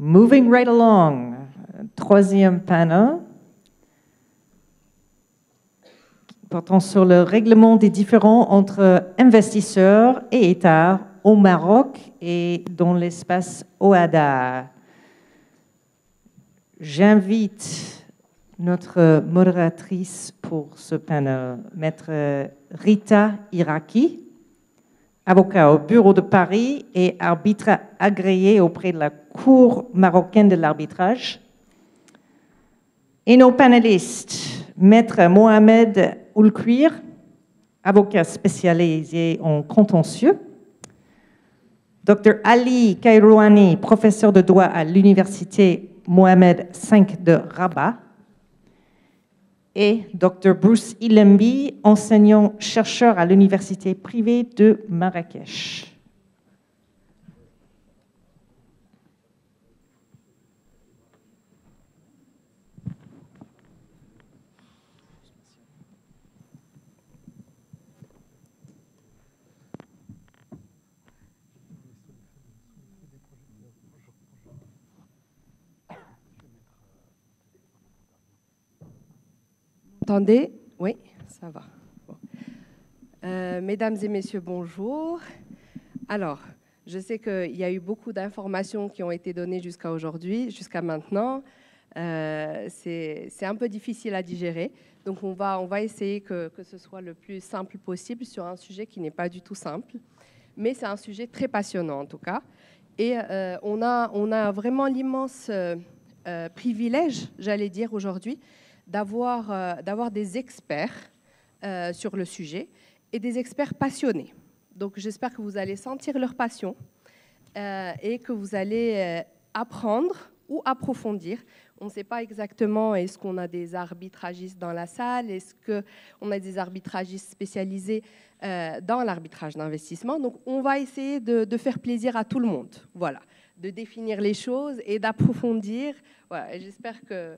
Moving right along, troisième panel, portant sur le règlement des différends entre investisseurs et États au Maroc et dans l'espace OHADA. J'invite notre modératrice pour ce panel, Maître Rita Iraki, avocat au bureau de Paris et arbitre agréé auprès de la Cour marocaine de l'arbitrage. Et nos panélistes, Maître Mohamed Oulkouir, avocat spécialisé en contentieux, Dr Ali Kairouani, professeur de droit à l'Université Mohamed V de Rabat, et Dr Bruce Ilembi, enseignant-chercheur à l'Université privée de Marrakech. Entendez? Oui, ça va. Bon. Mesdames et messieurs, bonjour. Alors, je sais qu'il y a eu beaucoup d'informations qui ont été données jusqu'à aujourd'hui, jusqu'à maintenant. C'est un peu difficile à digérer. Donc, on va essayer que ce soit le plus simple possible sur un sujet qui n'est pas du tout simple. Mais c'est un sujet très passionnant, en tout cas. Et on a vraiment l'immense privilège, j'allais dire, aujourd'hui, d'avoir des experts sur le sujet et des experts passionnés. Donc, j'espère que vous allez sentir leur passion et que vous allez apprendre ou approfondir. On ne sait pas exactement, est-ce qu'on a des arbitragistes dans la salle, est-ce qu'on a des arbitragistes spécialisés dans l'arbitrage d'investissement. Donc, on va essayer de faire plaisir à tout le monde, voilà, de définir les choses et d'approfondir. Voilà, j'espère que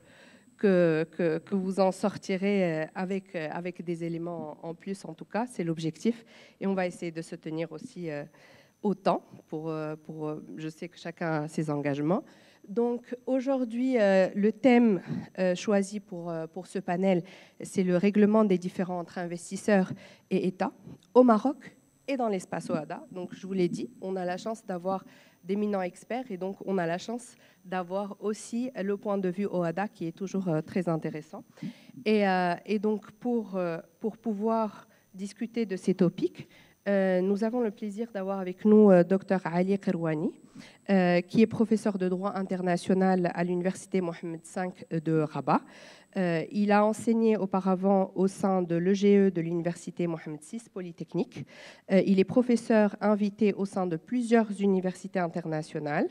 vous en sortirez avec des éléments en plus, en tout cas, c'est l'objectif. Et on va essayer de se tenir aussi au temps, je sais que chacun a ses engagements. Donc aujourd'hui, le thème choisi pour ce panel, c'est le règlement des différends entre investisseurs et États au Maroc et dans l'espace OHADA. Donc je vous l'ai dit, on a la chance d'avoir d'éminents experts et donc on a la chance d'avoir aussi le point de vue OHADA qui est toujours très intéressant. Et donc pour pouvoir discuter de ces topics, nous avons le plaisir d'avoir avec nous Dr Ali Kairouani, qui est professeur de droit international à l'Université Mohamed V de Rabat. Il a enseigné auparavant au sein de l'EGE de l'Université Mohamed VI Polytechnique. Il est professeur invité au sein de plusieurs universités internationales,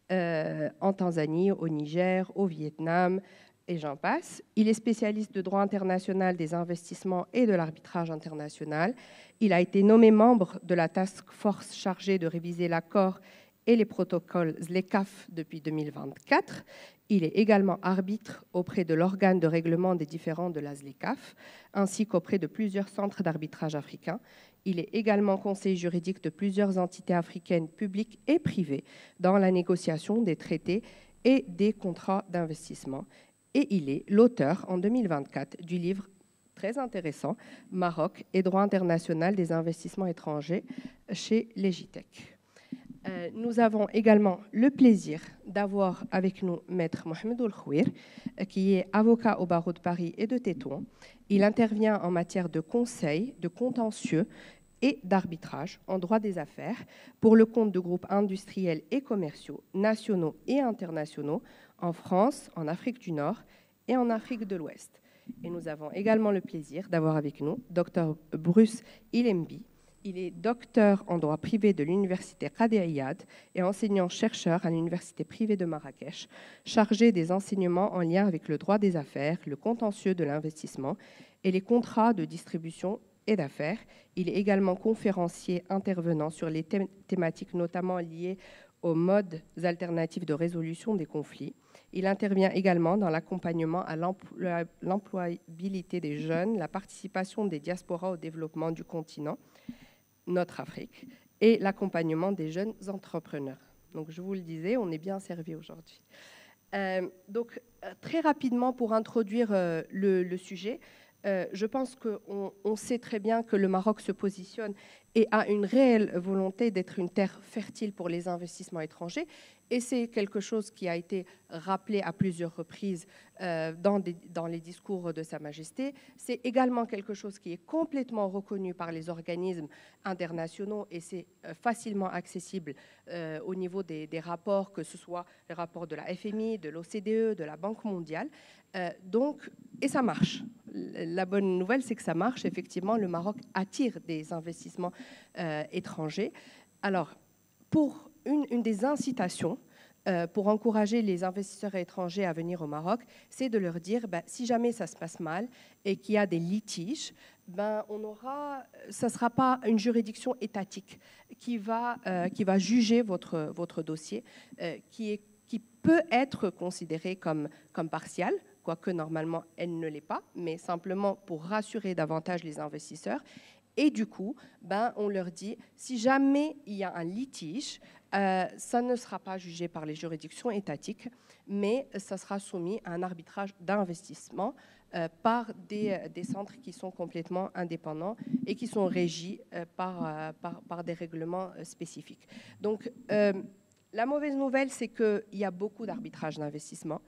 en Tanzanie, au Niger, au Vietnam, et j'en passe. Il est spécialiste de droit international des investissements et de l'arbitrage international. Il a été nommé membre de la task force chargée de réviser l'accord et les protocoles ZLECAf depuis 2024. Il est également arbitre auprès de l'organe de règlement des différends de la ZLECAf, ainsi qu'auprès de plusieurs centres d'arbitrage africains. Il est également conseiller juridique de plusieurs entités africaines publiques et privées dans la négociation des traités et des contrats d'investissement. Et il est l'auteur, en 2024, du livre très intéressant « Maroc et droit international des investissements étrangers » chez Legitech. Nous avons également le plaisir d'avoir avec nous Maître Mohamed Oulkouir, qui est avocat au barreau de Paris et de Tétouan. Il intervient en matière de conseil, de contentieux et d'arbitrage en droit des affaires pour le compte de groupes industriels et commerciaux, nationaux et internationaux, en France, en Afrique du Nord et en Afrique de l'Ouest. Et nous avons également le plaisir d'avoir avec nous Dr Bruce Ilembi. Il est docteur en droit privé de l'Université Qadi Iyad et enseignant-chercheur à l'Université privée de Marrakech, chargé des enseignements en lien avec le droit des affaires, le contentieux de l'investissement et les contrats de distribution et d'affaires. Il est également conférencier intervenant sur les thématiques notamment liées aux modes alternatifs de résolution des conflits. Il intervient également dans l'accompagnement à l'employabilité des jeunes, la participation des diasporas au développement du continent, notre Afrique, et l'accompagnement des jeunes entrepreneurs. Donc, je vous le disais, on est bien servi aujourd'hui. Très rapidement, pour introduire le sujet, je pense qu'on sait très bien que le Maroc se positionne et a une réelle volonté d'être une terre fertile pour les investissements étrangers. Et c'est quelque chose qui a été rappelé à plusieurs reprises dans les discours de Sa Majesté. C'est également quelque chose qui est complètement reconnu par les organismes internationaux et c'est facilement accessible au niveau des rapports, que ce soit les rapports de la FMI, de l'OCDE, de la Banque mondiale. Et ça marche. La bonne nouvelle, c'est que ça marche. Effectivement, le Maroc attire des investissements étrangers. Alors, pour une des incitations pour encourager les investisseurs étrangers à venir au Maroc, c'est de leur dire, si jamais ça se passe mal et qu'il y a des litiges, ça ne sera pas une juridiction étatique qui va juger votre dossier, qui peut être considérée comme partiale, quoique normalement elle ne l'est pas, mais simplement pour rassurer davantage les investisseurs. Et du coup, on leur dit, si jamais il y a un litige, ça ne sera pas jugé par les juridictions étatiques, mais ça sera soumis à un arbitrage d'investissement par des centres qui sont complètement indépendants et qui sont régis par des règlements spécifiques. Donc, la mauvaise nouvelle, c'est qu'il y a beaucoup d'arbitrages d'investissement.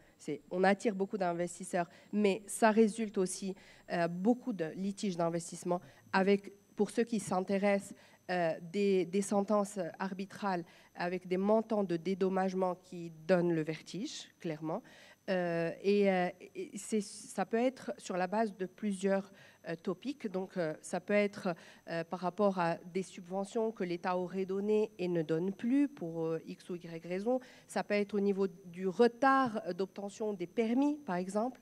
On attire beaucoup d'investisseurs, mais ça résulte aussi beaucoup de litiges d'investissement avec, pour ceux qui s'intéressent, des sentences arbitrales avec des montants de dédommagement qui donnent le vertige, clairement. Ça peut être sur la base de plusieurs topics. Donc, ça peut être par rapport à des subventions que l'État aurait données et ne donne plus pour X ou Y raison. Ça peut être au niveau du retard d'obtention des permis, par exemple.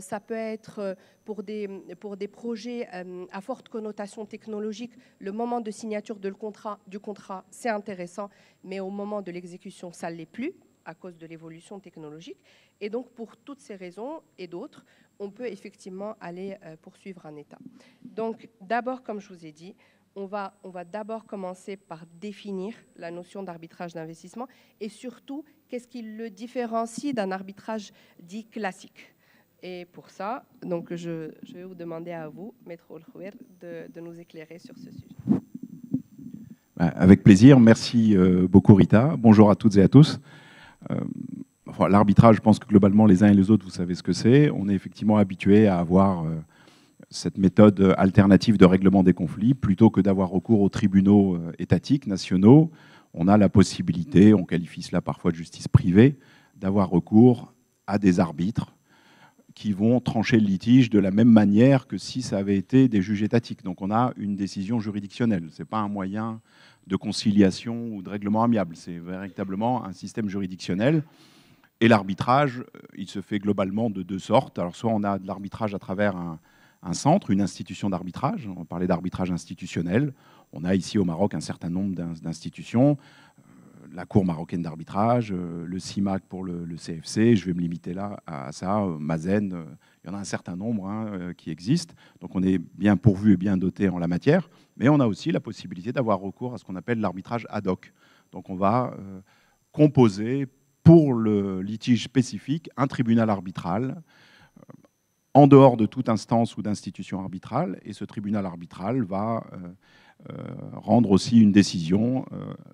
Ça peut être pour des projets à forte connotation technologique. Le moment de signature du contrat, c'est intéressant, mais au moment de l'exécution, ça ne l'est plus à cause de l'évolution technologique. Et donc, pour toutes ces raisons et d'autres, on peut effectivement aller poursuivre un État. Donc, d'abord, comme je vous ai dit, on va d'abord commencer par définir la notion d'arbitrage d'investissement et surtout, qu'est-ce qui le différencie d'un arbitrage dit classique. Et pour ça, donc, je vais vous demander à vous, Maître Olkhouer, de nous éclairer sur ce sujet. Avec plaisir. Merci beaucoup, Rita. Bonjour à toutes et à tous. L'arbitrage, je pense que globalement, les uns et les autres, vous savez ce que c'est. On est effectivement habitué à avoir cette méthode alternative de règlement des conflits. Plutôt que d'avoir recours aux tribunaux étatiques, nationaux, on a la possibilité, on qualifie cela parfois de justice privée, d'avoir recours à des arbitres qui vont trancher le litige de la même manière que si ça avait été des juges étatiques. Donc on a une décision juridictionnelle. Ce n'est pas un moyen de conciliation ou de règlement amiable. C'est véritablement un système juridictionnel. Et l'arbitrage, il se fait globalement de deux sortes. Alors soit on a de l'arbitrage à travers un centre, une institution d'arbitrage. On va parler d'arbitrage institutionnel. On a ici au Maroc un certain nombre d'institutions. La Cour marocaine d'arbitrage, le CIMAC pour le CFC, je vais me limiter là à ça, Mazen, il y en a un certain nombre qui existent. Donc on est bien pourvu et bien doté en la matière, mais on a aussi la possibilité d'avoir recours à ce qu'on appelle l'arbitrage ad hoc. Donc on va composer pour le litige spécifique un tribunal arbitral en dehors de toute instance ou d'institution arbitrale, et ce tribunal arbitral va rendre aussi une décision,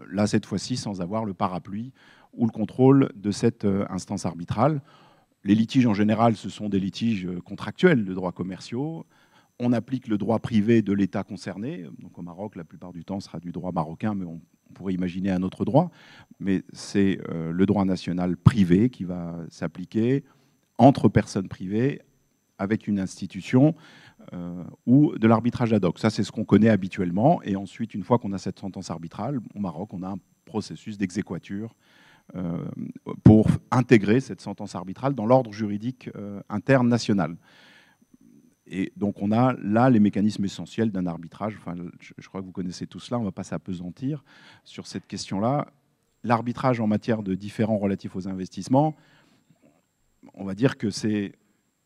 là cette fois-ci sans avoir le parapluie ou le contrôle de cette instance arbitrale. Les litiges en général, ce sont des litiges contractuels de droits commerciaux. On applique le droit privé de l'État concerné. Donc au Maroc, la plupart du temps, ce sera du droit marocain, mais on pourrait imaginer un autre droit. Mais c'est le droit national privé qui va s'appliquer entre personnes privées avec une institution ou de l'arbitrage ad hoc. Ça, c'est ce qu'on connaît habituellement. Et ensuite, une fois qu'on a cette sentence arbitrale, au Maroc, on a un processus d'exéquatur pour intégrer cette sentence arbitrale dans l'ordre juridique interne national. Et donc, on a là les mécanismes essentiels d'un arbitrage. Enfin, je crois que vous connaissez tout cela, on ne va pas s'apesantir sur cette question-là. L'arbitrage en matière de différends relatifs aux investissements, on va dire que c'est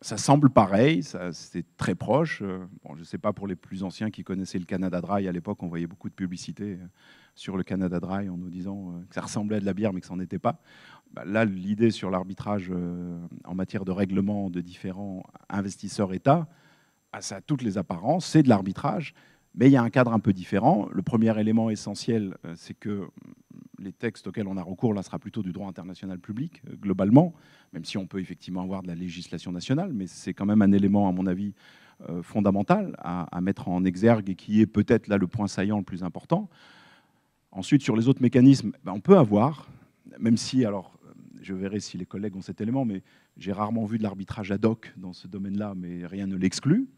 Ça semble pareil, c'est très proche. Bon, je ne sais pas pour les plus anciens qui connaissaient le Canada Dry, à l'époque, on voyait beaucoup de publicité sur le Canada Dry en nous disant que ça ressemblait à de la bière, mais que ça n'en était pas. Bah, là, l'idée sur l'arbitrage en matière de règlement de différents investisseurs-États, ça a toutes les apparences, c'est de l'arbitrage, mais il y a un cadre un peu différent. Le premier élément essentiel, c'est que les textes auxquels on a recours, là, sera plutôt du droit international public, globalement, même si on peut effectivement avoir de la législation nationale, mais c'est quand même un élément, à mon avis, fondamental à mettre en exergue et qui est peut-être là le point saillant le plus important. Ensuite, sur les autres mécanismes, on peut avoir, même si, alors, je verrai si les collègues ont cet élément, mais j'ai rarement vu de l'arbitrage ad hoc dans ce domaine-là, mais rien ne l'exclut.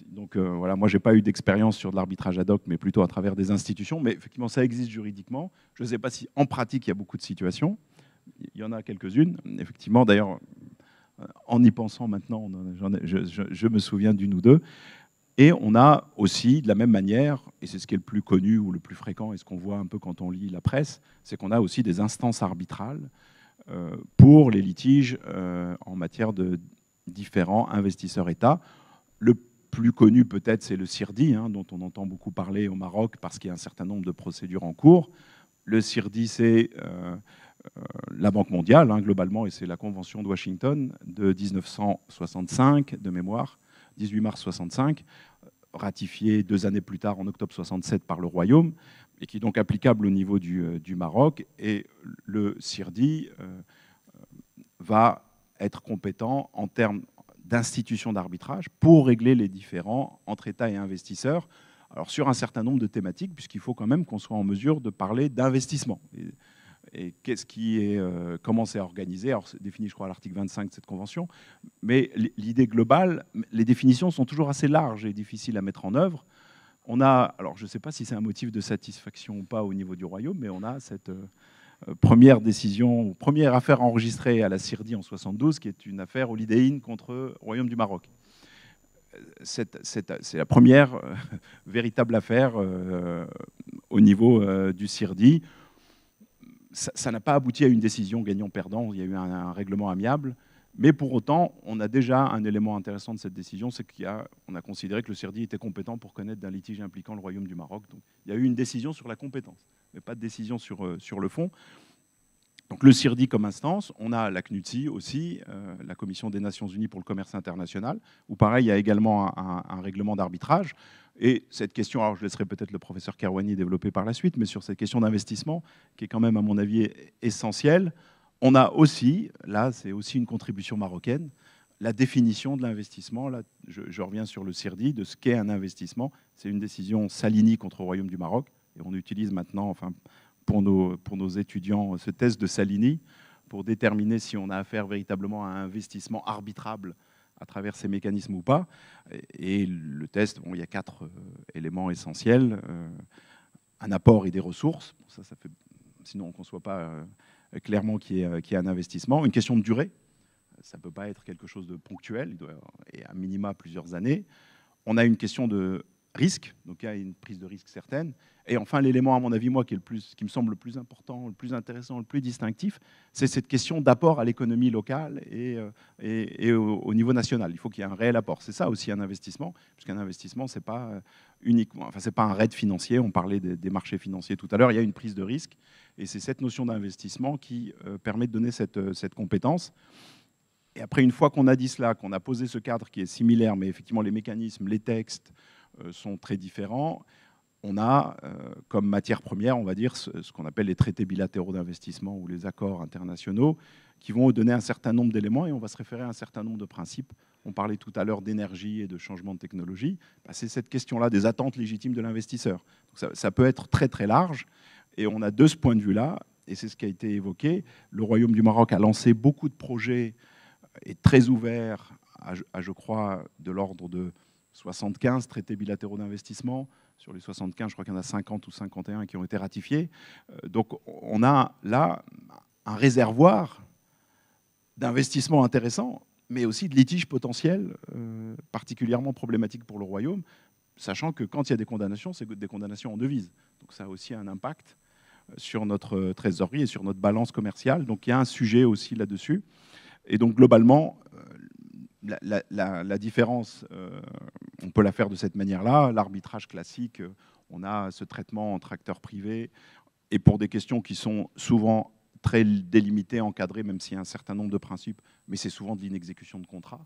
Donc voilà, moi, je n'ai pas eu d'expérience sur de l'arbitrage ad hoc, mais plutôt à travers des institutions. Mais effectivement, ça existe juridiquement. Je ne sais pas si en pratique, il y a beaucoup de situations. Il y en a quelques-unes. Effectivement, d'ailleurs, en y pensant maintenant, je me souviens d'une ou deux. Et on a aussi, de la même manière, et c'est ce qui est le plus connu ou le plus fréquent, et ce qu'on voit un peu quand on lit la presse, c'est qu'on a aussi des instances arbitrales pour les litiges en matière de différents investisseurs-États. Le plus connu peut-être, c'est le CIRDI, dont on entend beaucoup parler au Maroc parce qu'il y a un certain nombre de procédures en cours. Le CIRDI, c'est la Banque mondiale, globalement, et c'est la Convention de Washington de 1965, de mémoire, 18 mars 65, ratifiée 2 années plus tard, en octobre 67, par le Royaume, et qui est donc applicable au niveau du Maroc. Et le CIRDI va être compétent en termes d'institutions d'arbitrage pour régler les différends entre États et investisseurs, alors sur un certain nombre de thématiques, puisqu'il faut quand même qu'on soit en mesure de parler d'investissement. Et qu'est-ce qui est, comment c'est organisé. Alors c'est défini, je crois, à l'article 25 de cette convention, mais l'idée globale, les définitions sont toujours assez larges et difficiles à mettre en œuvre. On a, alors je ne sais pas si c'est un motif de satisfaction ou pas au niveau du Royaume, mais on a cette première décision, première affaire enregistrée à la CIRDI en 72, qui est une affaire Holiday Inn contre le Royaume du Maroc. C'est la première véritable affaire au niveau du CIRDI. Ça n'a pas abouti à une décision gagnant-perdant, il y a eu un règlement amiable, mais pour autant, on a déjà un élément intéressant de cette décision, c'est qu'on a considéré que le CIRDI était compétent pour connaître d'un litige impliquant le Royaume du Maroc. Donc, il y a eu une décision sur la compétence, mais pas de décision sur le fond. Donc le CIRDI comme instance, on a la CNUTSI aussi, la Commission des Nations Unies pour le commerce international, où pareil, il y a également un règlement d'arbitrage. Et cette question, alors je laisserai peut-être le professeur Kerouani développer par la suite, mais sur cette question d'investissement, qui est quand même, à mon avis, essentielle, on a aussi, là c'est aussi une contribution marocaine, la définition de l'investissement. Là, je reviens sur le CIRDI, de ce qu'est un investissement. C'est une décision Salini contre le Royaume du Maroc, et on utilise maintenant, enfin, pour nos étudiants, ce test de Salini, pour déterminer si on a affaire véritablement à un investissement arbitrable à travers ces mécanismes ou pas. Et le test, bon, il y a 4 éléments essentiels. Un apport et des ressources. Ça fait, sinon on ne conçoit pas clairement qu'il y ait un investissement. Une question de durée. Ça ne peut pas être quelque chose de ponctuel. Il doit y avoir à minima plusieurs années. On a une question de risque, donc il y a une prise de risque certaine. Et enfin, l'élément, à mon avis, moi, qui me semble le plus important, le plus intéressant, le plus distinctif, c'est cette question d'apport à l'économie locale et au niveau national. Il faut qu'il y ait un réel apport. C'est ça aussi un investissement, puisqu'un investissement, c'est pas uniquement, enfin, c'est pas un raid financier. On parlait des marchés financiers tout à l'heure. Il y a une prise de risque, et c'est cette notion d'investissement qui permet de donner cette compétence. Et après, une fois qu'on a dit cela, qu'on a posé ce cadre qui est similaire, mais effectivement, les mécanismes, les textes sont très différents, on a comme matière première, on va dire, ce qu'on appelle les traités bilatéraux d'investissement ou les accords internationaux qui vont donner un certain nombre d'éléments et on va se référer à un certain nombre de principes. On parlait tout à l'heure d'énergie et de changement de technologie. C'est cette question-là des attentes légitimes de l'investisseur. Ça peut être très très large et on a de ce point de vue-là, et c'est ce qui a été évoqué, le Royaume du Maroc a lancé beaucoup de projets et très ouvert à je crois, de l'ordre de 75 traités bilatéraux d'investissement. Sur les 75, je crois qu'il y en a 50 ou 51 qui ont été ratifiés. Donc on a là un réservoir d'investissements intéressants, mais aussi de litiges potentiels particulièrement problématiques pour le Royaume, sachant que quand il y a des condamnations, c'est des condamnations en devises. Donc ça a aussi un impact sur notre trésorerie et sur notre balance commerciale. Donc il y a un sujet aussi là-dessus. Et donc globalement, la différence, on peut la faire de cette manière-là. L'arbitrage classique, on a ce traitement entre acteurs privés, et pour des questions qui sont souvent très délimitées, encadrées, même s'il y a un certain nombre de principes, mais c'est souvent de l'inexécution de contrat.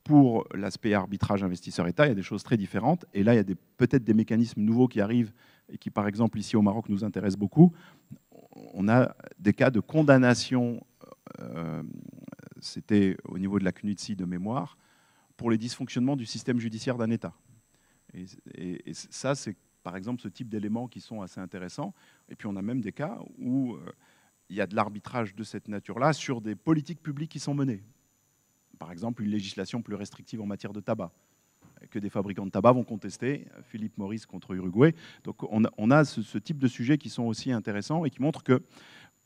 Pour l'aspect arbitrage investisseur-État, il y a des choses très différentes. Et là, il y a peut-être des mécanismes nouveaux qui arrivent et qui, par exemple, ici au Maroc, nous intéressent beaucoup. On a des cas de condamnation, c'était au niveau de la CNUTSI de mémoire, pour les dysfonctionnements du système judiciaire d'un État. Et ça, c'est par exemple ce type d'éléments qui sont assez intéressants. Et puis on a même des cas où il y a de l'arbitrage de cette nature-là sur des politiques publiques qui sont menées. Par exemple, une législation plus restrictive en matière de tabac, que des fabricants de tabac vont contester, Philip Morris contre Uruguay. Donc on a ce type de sujets qui sont aussi intéressants et qui montrent que,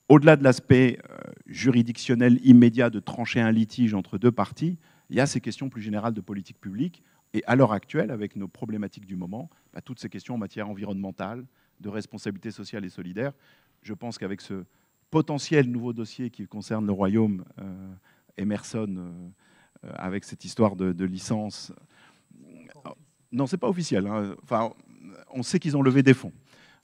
au-delà de l'aspect juridictionnel immédiat de trancher un litige entre deux parties, il y a ces questions plus générales de politique publique. Et à l'heure actuelle, avec nos problématiques du moment, toutes ces questions en matière environnementale, de responsabilité sociale et solidaire, je pense qu'avec ce potentiel nouveau dossier qui concerne le Royaume, Emerson, avec cette histoire de licence... Non, ce n'est pas officiel. Hein. Enfin, on sait qu'ils ont levé des fonds.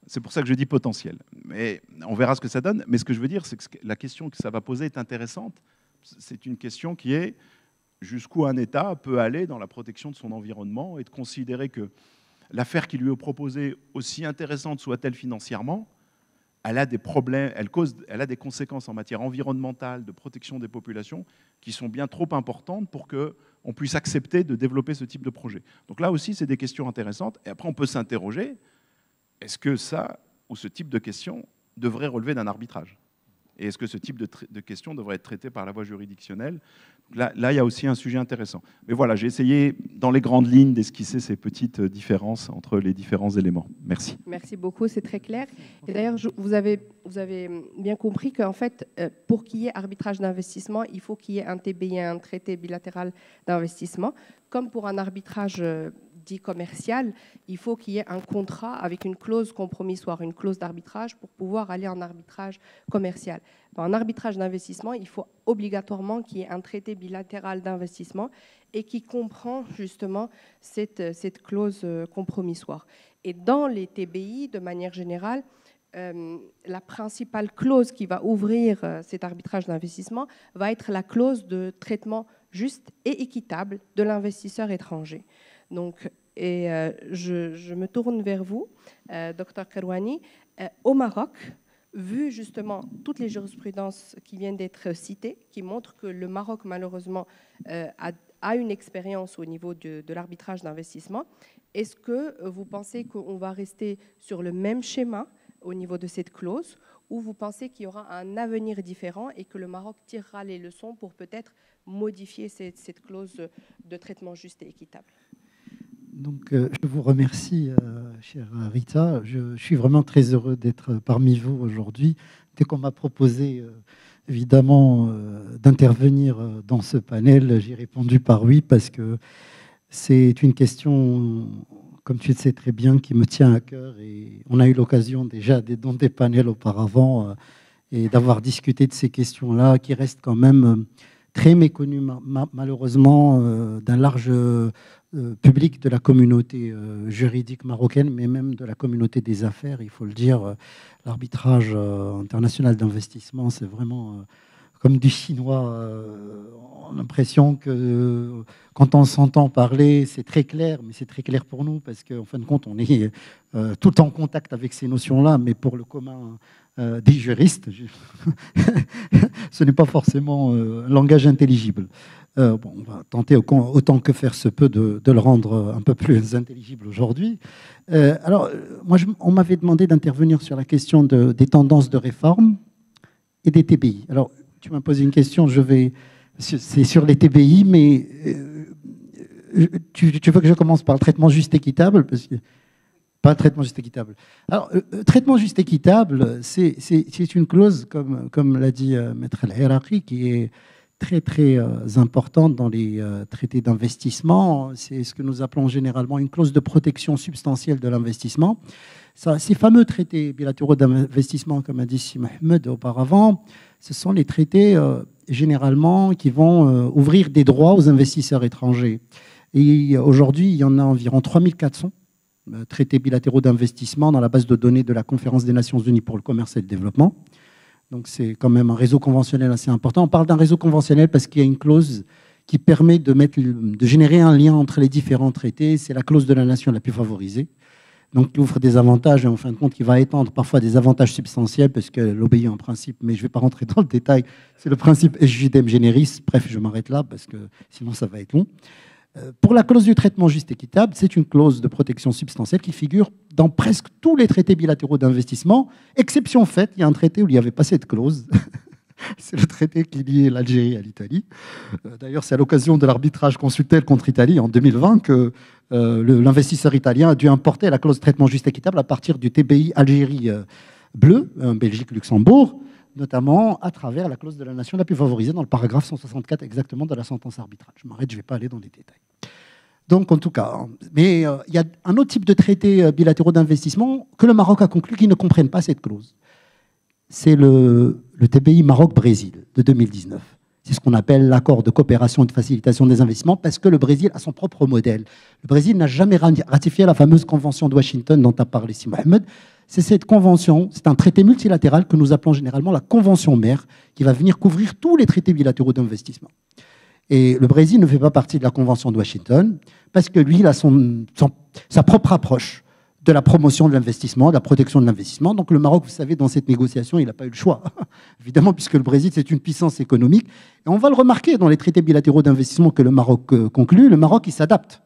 C'est pour ça que je dis potentiel. Mais on verra ce que ça donne. Mais ce que je veux dire, c'est que la question que ça va poser est intéressante. C'est une question qui est jusqu'où un État peut aller dans la protection de son environnement et de considérer que l'affaire qui lui est proposée, aussi intéressante soit-elle financièrement, elle a des problèmes, elle a des conséquences en matière environnementale, de protection des populations, qui sont bien trop importantes pour qu'on puisse accepter de développer ce type de projet. Donc là aussi, c'est des questions intéressantes. Et après, on peut s'interroger, est-ce que ça, ou ce type de questions, devrait relever d'un arbitrage ? Et est-ce que ce type de questions devrait être traité par la voie juridictionnelle ? Là, il y a aussi un sujet intéressant. Mais voilà, j'ai essayé, dans les grandes lignes, d'esquisser ces petites différences entre les différents éléments. Merci. Merci beaucoup, c'est très clair. Et d'ailleurs, vous avez bien compris qu'en fait, pour qu'il y ait arbitrage d'investissement, il faut qu'il y ait un TBI, un traité bilatéral d'investissement. Comme pour un arbitrage dit commercial, il faut qu'il y ait un contrat avec une clause compromissoire, une clause d'arbitrage pour pouvoir aller en arbitrage commercial. En arbitrage d'investissement, il faut obligatoirement qu'il y ait un traité bilatéral d'investissement et qui comprend justement cette clause compromissoire. Et dans les TBI, de manière générale, la principale clause qui va ouvrir cet arbitrage d'investissement va être la clause de traitement juste et équitable de l'investisseur étranger. Donc, je me tourne vers vous, Dr Karouani. Au Maroc, vu justement toutes les jurisprudences qui viennent d'être citées, qui montrent que le Maroc, malheureusement, a une expérience au niveau de l'arbitrage d'investissement, est-ce que vous pensez qu'on va rester sur le même schéma au niveau de cette clause, ou vous pensez qu'il y aura un avenir différent et que le Maroc tirera les leçons pour peut-être modifier cette clause de traitement juste et équitable ? Donc, je vous remercie, chère Rita. Je suis vraiment très heureux d'être parmi vous aujourd'hui. Dès qu'on m'a proposé, évidemment, d'intervenir dans ce panel, j'ai répondu par oui, parce que c'est une question, comme tu le sais très bien, qui me tient à cœur. Et on a eu l'occasion déjà dans des panels auparavant et d'avoir discuté de ces questions-là, qui restent quand même très méconnues, malheureusement, d'un large public de la communauté juridique marocaine, mais même de la communauté des affaires. Il faut le dire, l'arbitrage international d'investissement, c'est vraiment comme du chinois. On a l'impression que quand on s'entend parler, c'est très clair, mais c'est très clair pour nous, parce qu'en fin de compte, on est tout le temps en contact avec ces notions-là, mais pour le commun des juristes, ce n'est pas forcément un langage intelligible. On va tenter autant que faire se peut de le rendre un peu plus intelligible aujourd'hui. Alors, moi, on m'avait demandé d'intervenir sur la question des tendances de réforme et des TBI. Alors, tu m'as posé une question, c'est sur les TBI, mais tu veux que je commence par le traitement juste équitable, parce que pas un traitement juste équitable. Alors, traitement juste équitable, c'est une clause, comme l'a dit Maître El-Herraqi, qui est très, très importante dans les traités d'investissement. C'est ce que nous appelons généralement une clause de protection substantielle de l'investissement. Ces fameux traités bilatéraux d'investissement, comme a dit Si Mohamed auparavant, ce sont les traités généralement, qui vont ouvrir des droits aux investisseurs étrangers. Et aujourd'hui, il y en a environ 3400 traités bilatéraux d'investissement dans la base de données de la Conférence des Nations Unies pour le commerce et le développement. Donc c'est quand même un réseau conventionnel assez important. On parle d'un réseau conventionnel parce qu'il y a une clause qui permet de générer un lien entre les différents traités. C'est la clause de la nation la plus favorisée. Donc, qui offre des avantages et en fin de compte, qui va étendre parfois des avantages substantiels parce qu'elle obéit à un principe, mais je ne vais pas rentrer dans le détail. C'est le principe Ejidem Generis. Bref, je m'arrête là parce que sinon ça va être long. Pour la clause du traitement juste et équitable, c'est une clause de protection substantielle qui figure dans presque tous les traités bilatéraux d'investissement. Exception faite, il y a un traité où il n'y avait pas cette clause. C'est le traité qui liait l'Algérie à l'Italie. D'ailleurs, c'est à l'occasion de l'arbitrage Consultel contre l'Italie en 2020 que l'investisseur italien a dû importer la clause de traitement juste et équitable à partir du TBI Algérie bleu, Belgique-Luxembourg, notamment à travers la clause de la nation la plus favorisée dans le paragraphe 164 exactement de la sentence arbitrale. Je m'arrête, je ne vais pas aller dans les détails. Donc, en tout cas, mais il y a un autre type de traités bilatéraux d'investissement que le Maroc a conclu qui ne comprennent pas cette clause. C'est le TBI Maroc-Brésil de 2019. C'est ce qu'on appelle l'accord de coopération et de facilitation des investissements parce que le Brésil a son propre modèle. Le Brésil n'a jamais ratifié la fameuse convention de Washington dont a parlé Si Mohamed. C'est cette convention, c'est un traité multilatéral que nous appelons généralement la convention mère qui va venir couvrir tous les traités bilatéraux d'investissement. Et le Brésil ne fait pas partie de la convention de Washington parce que lui, il a sa propre approche de la promotion de l'investissement, de la protection de l'investissement. Donc le Maroc, vous savez, dans cette négociation, il n'a pas eu le choix, évidemment, puisque le Brésil, c'est une puissance économique. Et on va le remarquer dans les traités bilatéraux d'investissement que le Maroc conclut. Le Maroc, il s'adapte.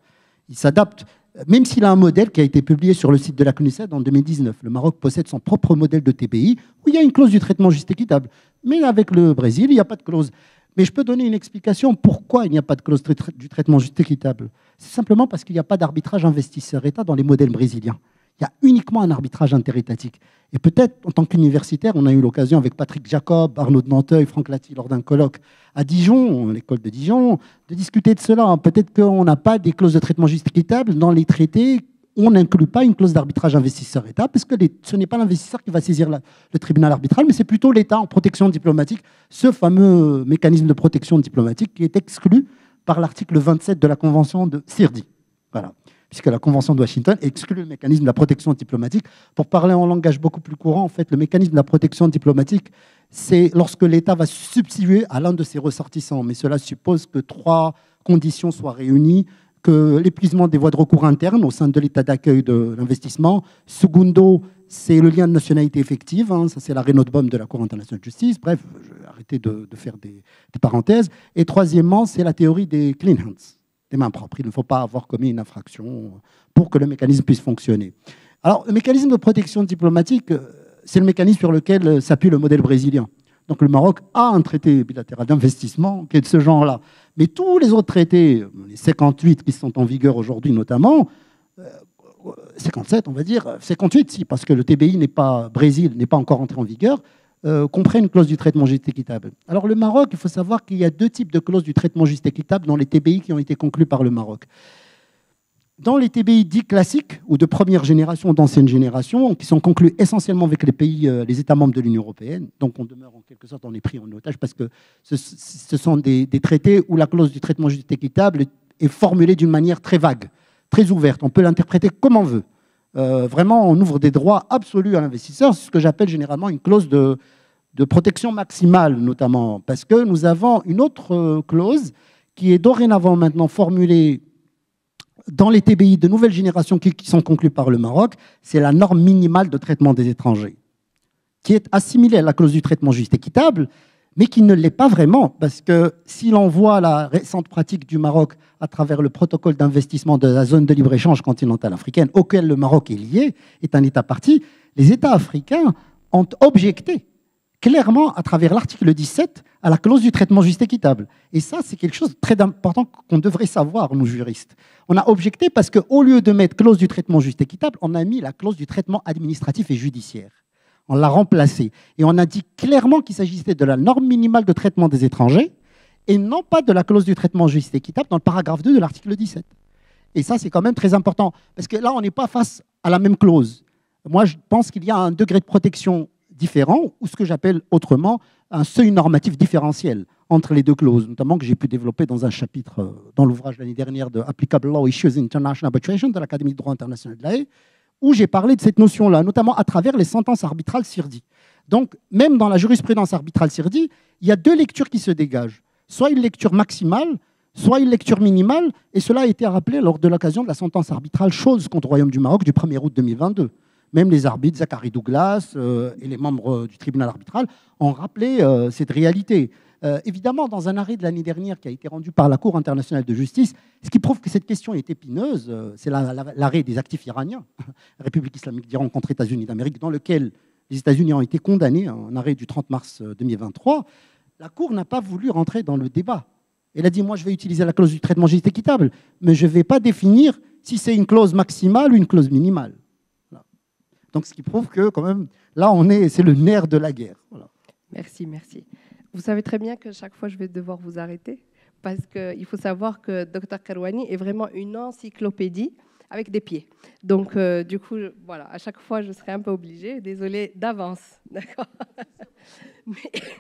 Il s'adapte, même s'il a un modèle qui a été publié sur le site de la CNUSED en 2019. Le Maroc possède son propre modèle de TBI, où il y a une clause du traitement juste équitable. Mais avec le Brésil, il n'y a pas de clause. Mais je peux donner une explication pourquoi il n'y a pas de clause du traitement juste équitable. C'est simplement parce qu'il n'y a pas d'arbitrage investisseur-État dans les modèles brésiliens. Il y a uniquement un arbitrage interétatique. Et peut-être, en tant qu'universitaire, on a eu l'occasion avec Patrick Jacob, Arnaud de Nanteuil, Franck Lati, lors d'un colloque à Dijon, l'école de Dijon, de discuter de cela. Peut-être qu'on n'a pas des clauses de traitement juste équitable dans les traités. On n'inclut pas une clause d'arbitrage investisseur-État, parce que ce n'est pas l'investisseur qui va saisir le tribunal arbitral, mais c'est plutôt l'État en protection diplomatique, ce fameux mécanisme de protection diplomatique qui est exclu par l'article 27 de la Convention de Sirdi. Voilà. Puisque la Convention de Washington exclut le mécanisme de la protection diplomatique. Pour parler en langage beaucoup plus courant, en fait, le mécanisme de la protection diplomatique, c'est lorsque l'État va substituer à l'un de ses ressortissants. Mais cela suppose que 3 conditions soient réunies, que l'épuisement des voies de recours internes au sein de l'État d'accueil de l'investissement. Secundo, c'est le lien de nationalité effective. Ça, c'est l'arrêt Note-Bombe de la Cour internationale de justice. Bref, je vais arrêter de faire des parenthèses. Et troisièmement, c'est la théorie des clean hands, des mains propres. Il ne faut pas avoir commis une infraction pour que le mécanisme puisse fonctionner. Alors, le mécanisme de protection diplomatique, c'est le mécanisme sur lequel s'appuie le modèle brésilien. Donc, le Maroc a un traité bilatéral d'investissement qui est de ce genre-là. Mais tous les autres traités, les 58 qui sont en vigueur aujourd'hui notamment, 57 on va dire, 58 si, parce que le TBI Brésil n'est pas encore entré en vigueur, comprennent une clause du traitement juste équitable. Alors le Maroc, il faut savoir qu'il y a 2 types de clauses du traitement juste équitable dans les TBI qui ont été conclus par le Maroc. Dans les TBI dits classiques, ou de première génération, d'ancienne génération, qui sont conclus essentiellement avec les États membres de l'Union européenne, donc on demeure en quelque sorte, on est pris en otage, parce que ce sont des traités où la clause du traitement juste équitable est formulée d'une manière très vague, très ouverte. On peut l'interpréter comme on veut. Vraiment, on ouvre des droits absolus à l'investisseur. C'est ce que j'appelle généralement une clause de protection maximale, notamment, parce que nous avons une autre clause qui est dorénavant maintenant formulée dans les TBI de nouvelle génération qui sont conclus par le Maroc. C'est la norme minimale de traitement des étrangers, qui est assimilée à la clause du traitement juste équitable, mais qui ne l'est pas vraiment, parce que si l'on voit la récente pratique du Maroc à travers le protocole d'investissement de la zone de libre-échange continentale africaine, auquel le Maroc est lié, est un État partie, les États africains ont objecté clairement à travers l'article 17 à la clause du traitement juste équitable. Et ça, c'est quelque chose de très important qu'on devrait savoir, nous juristes. On a objecté parce qu'au lieu de mettre clause du traitement juste équitable, on a mis la clause du traitement administratif et judiciaire. On l'a remplacée. Et on a dit clairement qu'il s'agissait de la norme minimale de traitement des étrangers et non pas de la clause du traitement juste équitable dans le paragraphe 2 de l'article 17. Et ça, c'est quand même très important. Parce que là, on n'est pas face à la même clause. Moi, je pense qu'il y a un degré de protection différent, ou ce que j'appelle autrement un seuil normatif différentiel entre les deux clauses, notamment que j'ai pu développer dans un chapitre dans l'ouvrage l'année dernière de Applicable Law Issues in International Arbitration de l'Académie de droit international de La Haye, où j'ai parlé de cette notion-là, notamment à travers les sentences arbitrales CIRDI. Donc, même dans la jurisprudence arbitrale CIRDI, il y a deux lectures qui se dégagent. Soit une lecture maximale, soit une lecture minimale, et cela a été rappelé lors de l'occasion de la sentence arbitrale Scholz contre le Royaume du Maroc du 1er août 2022. Même les arbitres, Zachary Douglas et les membres du tribunal arbitral ont rappelé cette réalité. Évidemment, dans un arrêt de l'année dernière qui a été rendu par la Cour internationale de justice, ce qui prouve que cette question est épineuse, c'est l'arrêt des actifs iraniens, République islamique d'Iran contre États-Unis d'Amérique, dans lequel les États-Unis ont été condamnés, un arrêt du 30 mars 2023. La Cour n'a pas voulu rentrer dans le débat. Elle a dit, moi, je vais utiliser la clause du traitement juste équitable, mais je ne vais pas définir si c'est une clause maximale ou une clause minimale. Voilà. Donc, ce qui prouve que, quand même, là, c'est le nerf de la guerre. Voilà. Merci, merci. Vous savez très bien que chaque fois, je vais devoir vous arrêter, parce qu'il faut savoir que Dr Karouani est vraiment une encyclopédie avec des pieds. Donc, du coup, voilà, à chaque fois, je serai un peu obligée. Désolée d'avance, d'accord.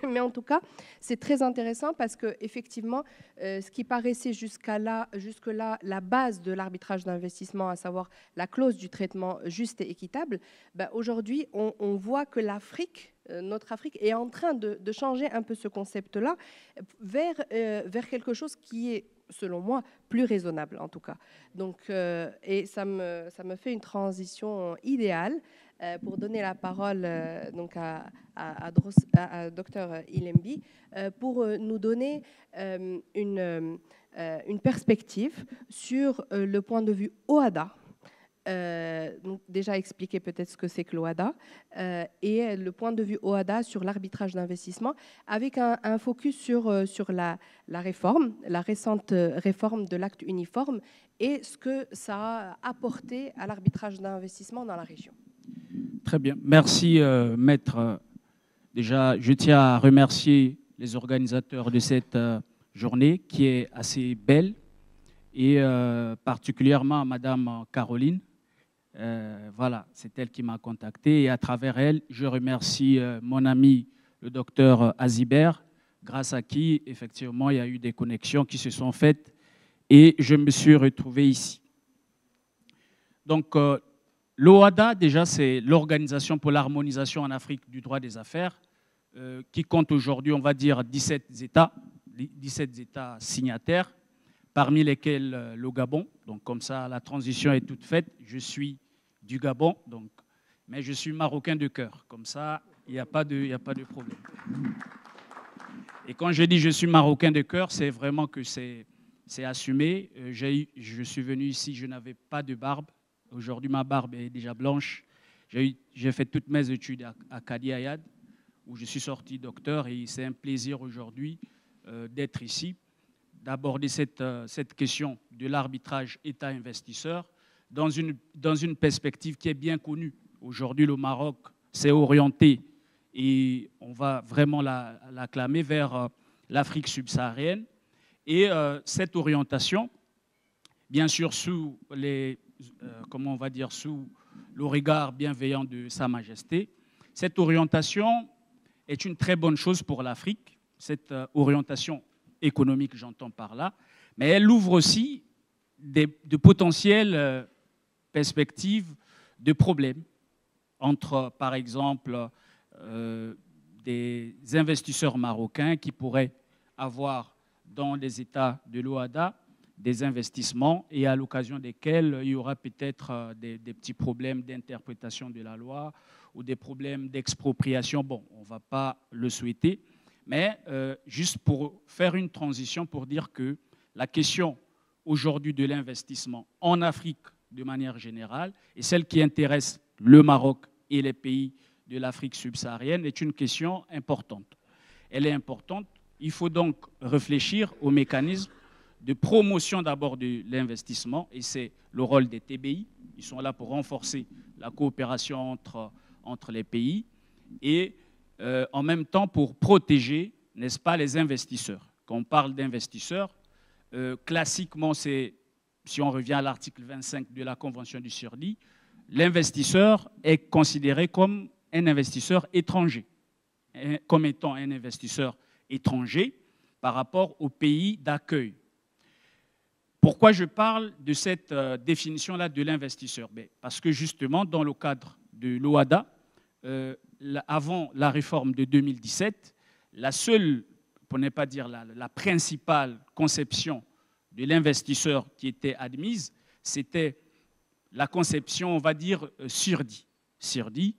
Mais en tout cas, c'est très intéressant parce que effectivement, ce qui paraissait jusque-là, la base de l'arbitrage d'investissement, à savoir la clause du traitement juste et équitable, ben aujourd'hui, on voit que notre Afrique est en train de changer un peu ce concept-là vers quelque chose qui est, selon moi, plus raisonnable en tout cas. Donc, et ça me fait une transition idéale pour donner la parole donc à Dr Ilembi pour nous donner une perspective sur le point de vue OHADA. Donc déjà expliquer peut-être ce que c'est que l'OHADA et le point de vue OHADA sur l'arbitrage d'investissement avec un focus sur la réforme, la récente réforme de l'acte uniforme et ce que ça a apporté à l'arbitrage d'investissement dans la région. Très bien. Merci, Maître. Déjà, je tiens à remercier les organisateurs de cette journée qui est assez belle et particulièrement Madame Caroline. Voilà, c'est elle qui m'a contacté et à travers elle, je remercie mon ami le docteur Azibert, grâce à qui, effectivement, il y a eu des connexions qui se sont faites et je me suis retrouvé ici. Donc, l'OHADA, déjà, c'est l'Organisation pour l'harmonisation en Afrique du droit des affaires, qui compte aujourd'hui, on va dire, 17 États signataires, parmi lesquels le Gabon. Donc, comme ça, la transition est toute faite. Je suis du Gabon, donc, mais je suis marocain de cœur. Comme ça, il n'y a pas de problème. Et quand je dis je suis marocain de cœur, c'est vraiment que c'est assumé. Je suis venu ici, je n'avais pas de barbe. Aujourd'hui, ma barbe est déjà blanche. J'ai fait toutes mes études à Kadi Ayad, où je suis sorti docteur, et c'est un plaisir aujourd'hui d'être ici, d'aborder cette question de l'arbitrage État-investisseur dans une perspective qui est bien connue. Aujourd'hui, le Maroc s'est orienté, et on va vraiment l'acclamer, vers l'Afrique subsaharienne. Et cette orientation, bien sûr, sous comment on va dire, sous le regard bienveillant de Sa Majesté. Cette orientation est une très bonne chose pour l'Afrique, cette orientation économique, j'entends par là, mais elle ouvre aussi de potentielles perspectives de problèmes entre, par exemple, des investisseurs marocains qui pourraient avoir dans les États de l'OHADA des investissements et à l'occasion desquels il y aura peut-être des petits problèmes d'interprétation de la loi ou des problèmes d'expropriation. Bon, on ne va pas le souhaiter, mais juste pour faire une transition, pour dire que la question aujourd'hui de l'investissement en Afrique de manière générale et celle qui intéresse le Maroc et les pays de l'Afrique subsaharienne est une question importante. Elle est importante. Il faut donc réfléchir aux mécanismes de promotion d'abord de l'investissement, et c'est le rôle des TBI. Ils sont là pour renforcer la coopération entre les pays et en même temps pour protéger, n'est-ce pas, les investisseurs. Quand on parle d'investisseurs, classiquement, c'est, si on revient à l'article 25 de la Convention du CIRDI, l'investisseur est considéré comme un investisseur étranger, comme étant un investisseur étranger, par rapport aux pays d'accueil. Pourquoi je parle de cette définition-là de l'investisseur? Parce que justement, dans le cadre de l'OHADA, avant la réforme de 2017, la seule, pour ne pas dire la principale conception de l'investisseur qui était admise, c'était la conception, on va dire, SURDI,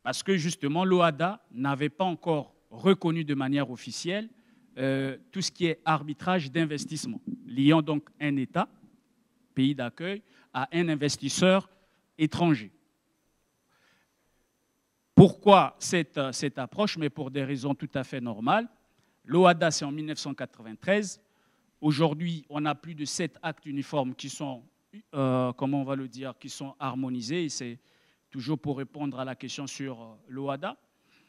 parce que justement l'OHADA n'avait pas encore reconnu de manière officielle tout ce qui est arbitrage d'investissement, liant donc un État, pays d'accueil, à un investisseur étranger. Pourquoi cette approche? Mais pour des raisons tout à fait normales. L'OHADA, c'est en 1993. Aujourd'hui, on a plus de 7 actes uniformes qui sont, comment on va le dire, qui sont harmonisés. Et c'est toujours pour répondre à la question sur l'OHADA.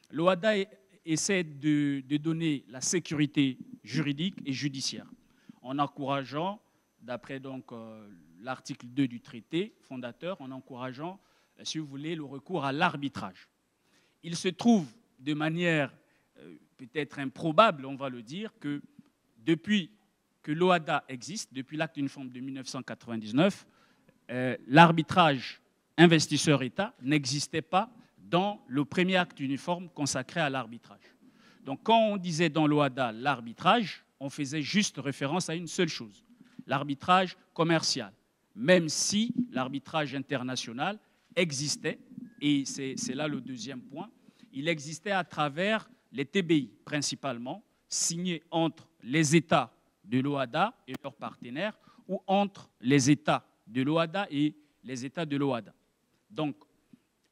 L'OHADA essaie de donner la sécurité juridique et judiciaire en encourageant, d'après donc l'article 2 du traité fondateur, en encourageant, si vous voulez, le recours à l'arbitrage. Il se trouve de manière peut-être improbable, on va le dire, que depuis que l'OHADA existe, depuis l'acte uniforme de 1999, l'arbitrage investisseur-État n'existait pas dans le premier acte uniforme consacré à l'arbitrage. Donc quand on disait dans l'OHADA l'arbitrage, on faisait juste référence à une seule chose, l'arbitrage commercial, même si l'arbitrage international existait, et c'est là le deuxième point, il existait à travers les TBI principalement, signés entre les États de l'OHADA et leurs partenaires, ou entre les États de l'OHADA et les États de l'OHADA. Donc,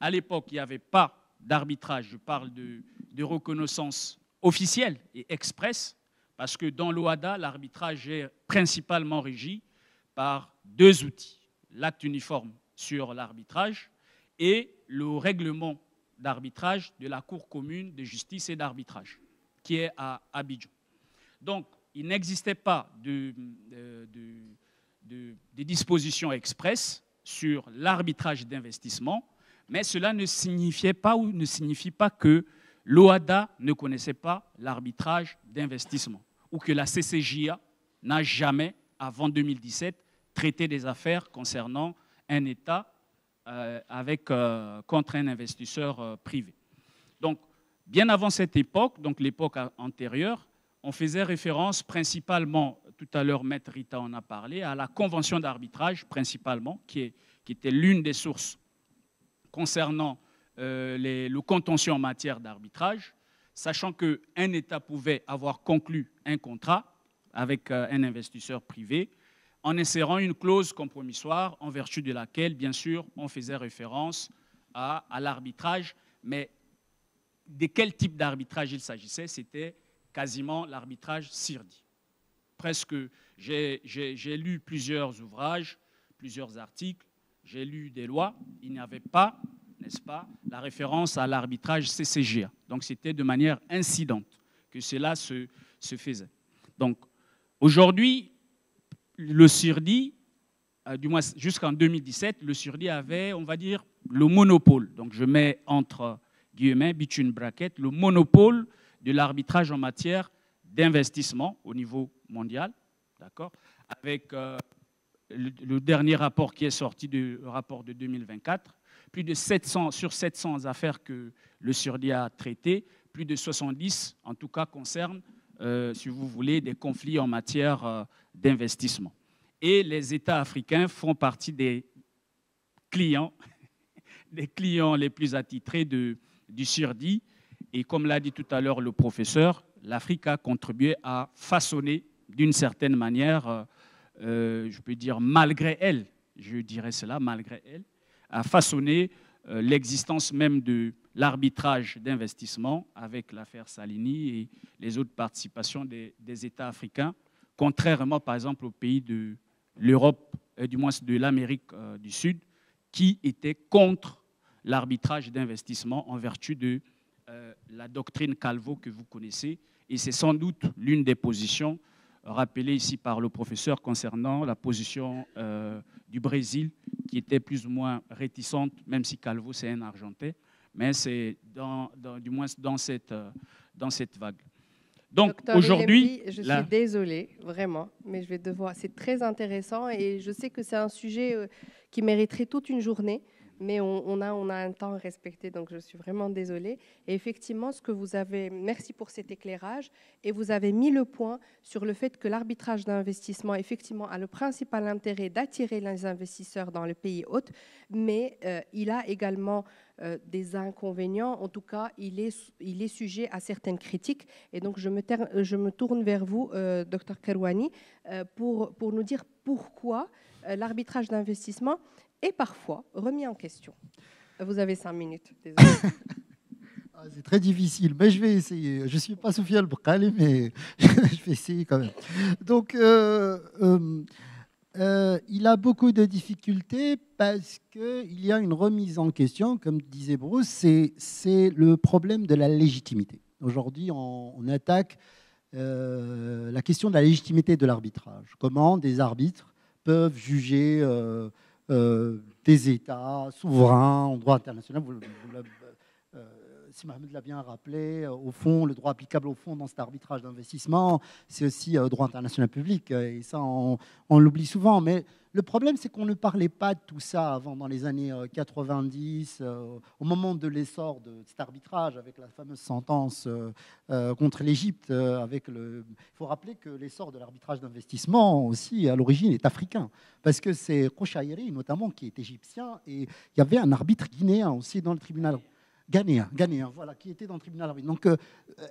à l'époque, il n'y avait pas d'arbitrage, je parle de reconnaissance officielle et expresse, parce que dans l'OHADA, l'arbitrage est principalement régi par 2 outils, l'acte uniforme sur l'arbitrage et le règlement d'arbitrage de la Cour commune de justice et d'arbitrage, qui est à Abidjan. Donc, il n'existait pas de dispositions expresses sur l'arbitrage d'investissement, mais cela ne signifiait pas ou ne signifie pas que l'OHADA ne connaissait pas l'arbitrage d'investissement ou que la CCJA n'a jamais, avant 2017, traité des affaires concernant un État contre un investisseur privé. Donc, bien avant cette époque, donc l'époque antérieure, on faisait référence principalement, tout à l'heure Maître Rita en a parlé, à la convention d'arbitrage principalement, qui était l'une des sources concernant le contentieux en matière d'arbitrage, sachant qu'un État pouvait avoir conclu un contrat avec un investisseur privé en insérant une clause compromissoire en vertu de laquelle, bien sûr, on faisait référence à l'arbitrage, mais de quel type d'arbitrage il s'agissait? C'était quasiment l'arbitrage SIRDI. Presque, j'ai lu plusieurs ouvrages, plusieurs articles, j'ai lu des lois, il n'y avait pas, n'est-ce pas, la référence à l'arbitrage CCJA. Donc c'était de manière incidente que cela se faisait. Donc aujourd'hui, le SIRDI, du moins jusqu'en 2017, le SIRDI avait, on va dire, le monopole. Donc je mets entre guillemets, between brackets, le monopole de l'arbitrage en matière d'investissement au niveau mondial, d'accord, avec le dernier rapport qui est sorti, le rapport de 2024, plus de 700, sur 700 affaires que le SIRDI a traitées, plus de 70, en tout cas, concernent, si vous voulez, des conflits en matière d'investissement. Et les États africains font partie des clients les plus attitrés du SIRDI. Et comme l'a dit tout à l'heure le professeur, l'Afrique a contribué à façonner d'une certaine manière, je peux dire malgré elle, je dirais cela, malgré elle, à façonner l'existence même de l'arbitrage d'investissement avec l'affaire Salini et les autres participations des États africains, contrairement par exemple aux pays de l'Europe, du moins de l'Amérique du Sud, qui étaient contre l'arbitrage d'investissement en vertu de la doctrine Calvo que vous connaissez. Et c'est sans doute l'une des positions rappelées ici par le professeur concernant la position du Brésil, qui était plus ou moins réticente, même si Calvo c'est un Argentin, mais c'est du moins dans cette vague. Donc Docteur aujourd'hui, Elembi, je suis désolée, vraiment, mais je vais devoir. C'est très intéressant et je sais que c'est un sujet qui mériterait toute une journée, mais on a un temps à respecter, donc je suis vraiment désolée. Et effectivement, ce que vous avez, merci pour cet éclairage, et vous avez mis le point sur le fait que l'arbitrage d'investissement, effectivement, a le principal intérêt d'attirer les investisseurs dans le pays hôte, mais il a également des inconvénients. En tout cas, il est sujet à certaines critiques. Et donc, je me tourne vers vous, Dr Karouani, pour nous dire pourquoi l'arbitrage d'investissement est parfois remis en question. Vous avez 5 minutes. C'est très difficile, mais je vais essayer. Je ne suis pas Soufiane Boukali, mais je vais essayer quand même. Donc, il a beaucoup de difficultés parce qu'il y a une remise en question, comme disait Bruce, c'est le problème de la légitimité. Aujourd'hui, on attaque la question de la légitimité de l'arbitrage. Comment des arbitres peuvent juger des États souverains en droit international. Si Mohamed l'a bien rappelé, au fond, le droit applicable au fond dans cet arbitrage d'investissement, c'est aussi droit international public. Et ça, on l'oublie souvent. Mais le problème, c'est qu'on ne parlait pas de tout ça avant, dans les années 90, au moment de l'essor de cet arbitrage, avec la fameuse sentence contre l'Égypte. Il faut rappeler que l'essor de l'arbitrage d'investissement aussi, à l'origine, est africain. Parce que c'est Kouchaïri, notamment, qui est égyptien. Et il y avait un arbitre guinéen aussi dans le tribunal. Ghanéen, voilà, qui était dans le tribunal arbitre. Donc,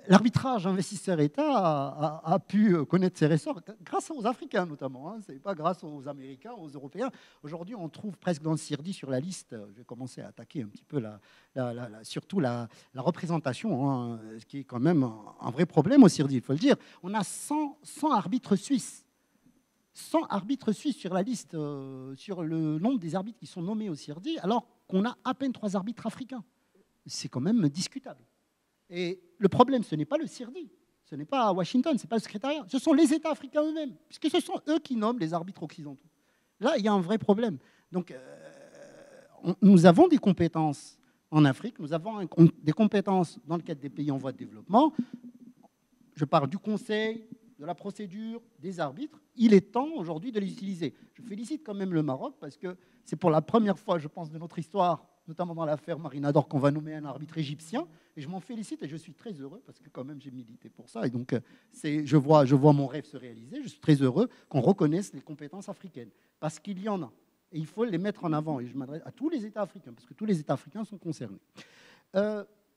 l'arbitrage investisseur-État a pu connaître ses ressorts grâce aux Africains, notamment. Hein. Ce n'est pas grâce aux Américains, aux Européens. Aujourd'hui, on trouve presque dans le CIRDI sur la liste, je vais commencer à attaquer un petit peu surtout la représentation, hein, ce qui est quand même un vrai problème au CIRDI, il faut le dire. On a 100 arbitres suisses. 100 arbitres suisses sur la liste, sur le nombre des arbitres qui sont nommés au CIRDI, alors qu'on a à peine 3 arbitres africains. C'est quand même discutable. Et le problème, ce n'est pas le CIRDI, ce n'est pas Washington, ce n'est pas le secrétariat, ce sont les États africains eux-mêmes, puisque ce sont eux qui nomment les arbitres occidentaux. Là, il y a un vrai problème. Donc, nous avons des compétences en Afrique, nous avons des compétences dans le cadre des pays en voie de développement. Je parle du conseil, de la procédure, des arbitres. Il est temps aujourd'hui de les utiliser. Je félicite quand même le Maroc, parce que c'est pour la première fois, je pense, de notre histoire, notamment dans l'affaire Marinador, qu'on va nommer un arbitre égyptien. Et je m'en félicite et je suis très heureux parce que quand même j'ai milité pour ça. Et donc je vois mon rêve se réaliser. Je suis très heureux qu'on reconnaisse les compétences africaines parce qu'il y en a. Et il faut les mettre en avant. Et je m'adresse à tous les États africains parce que tous les États africains sont concernés.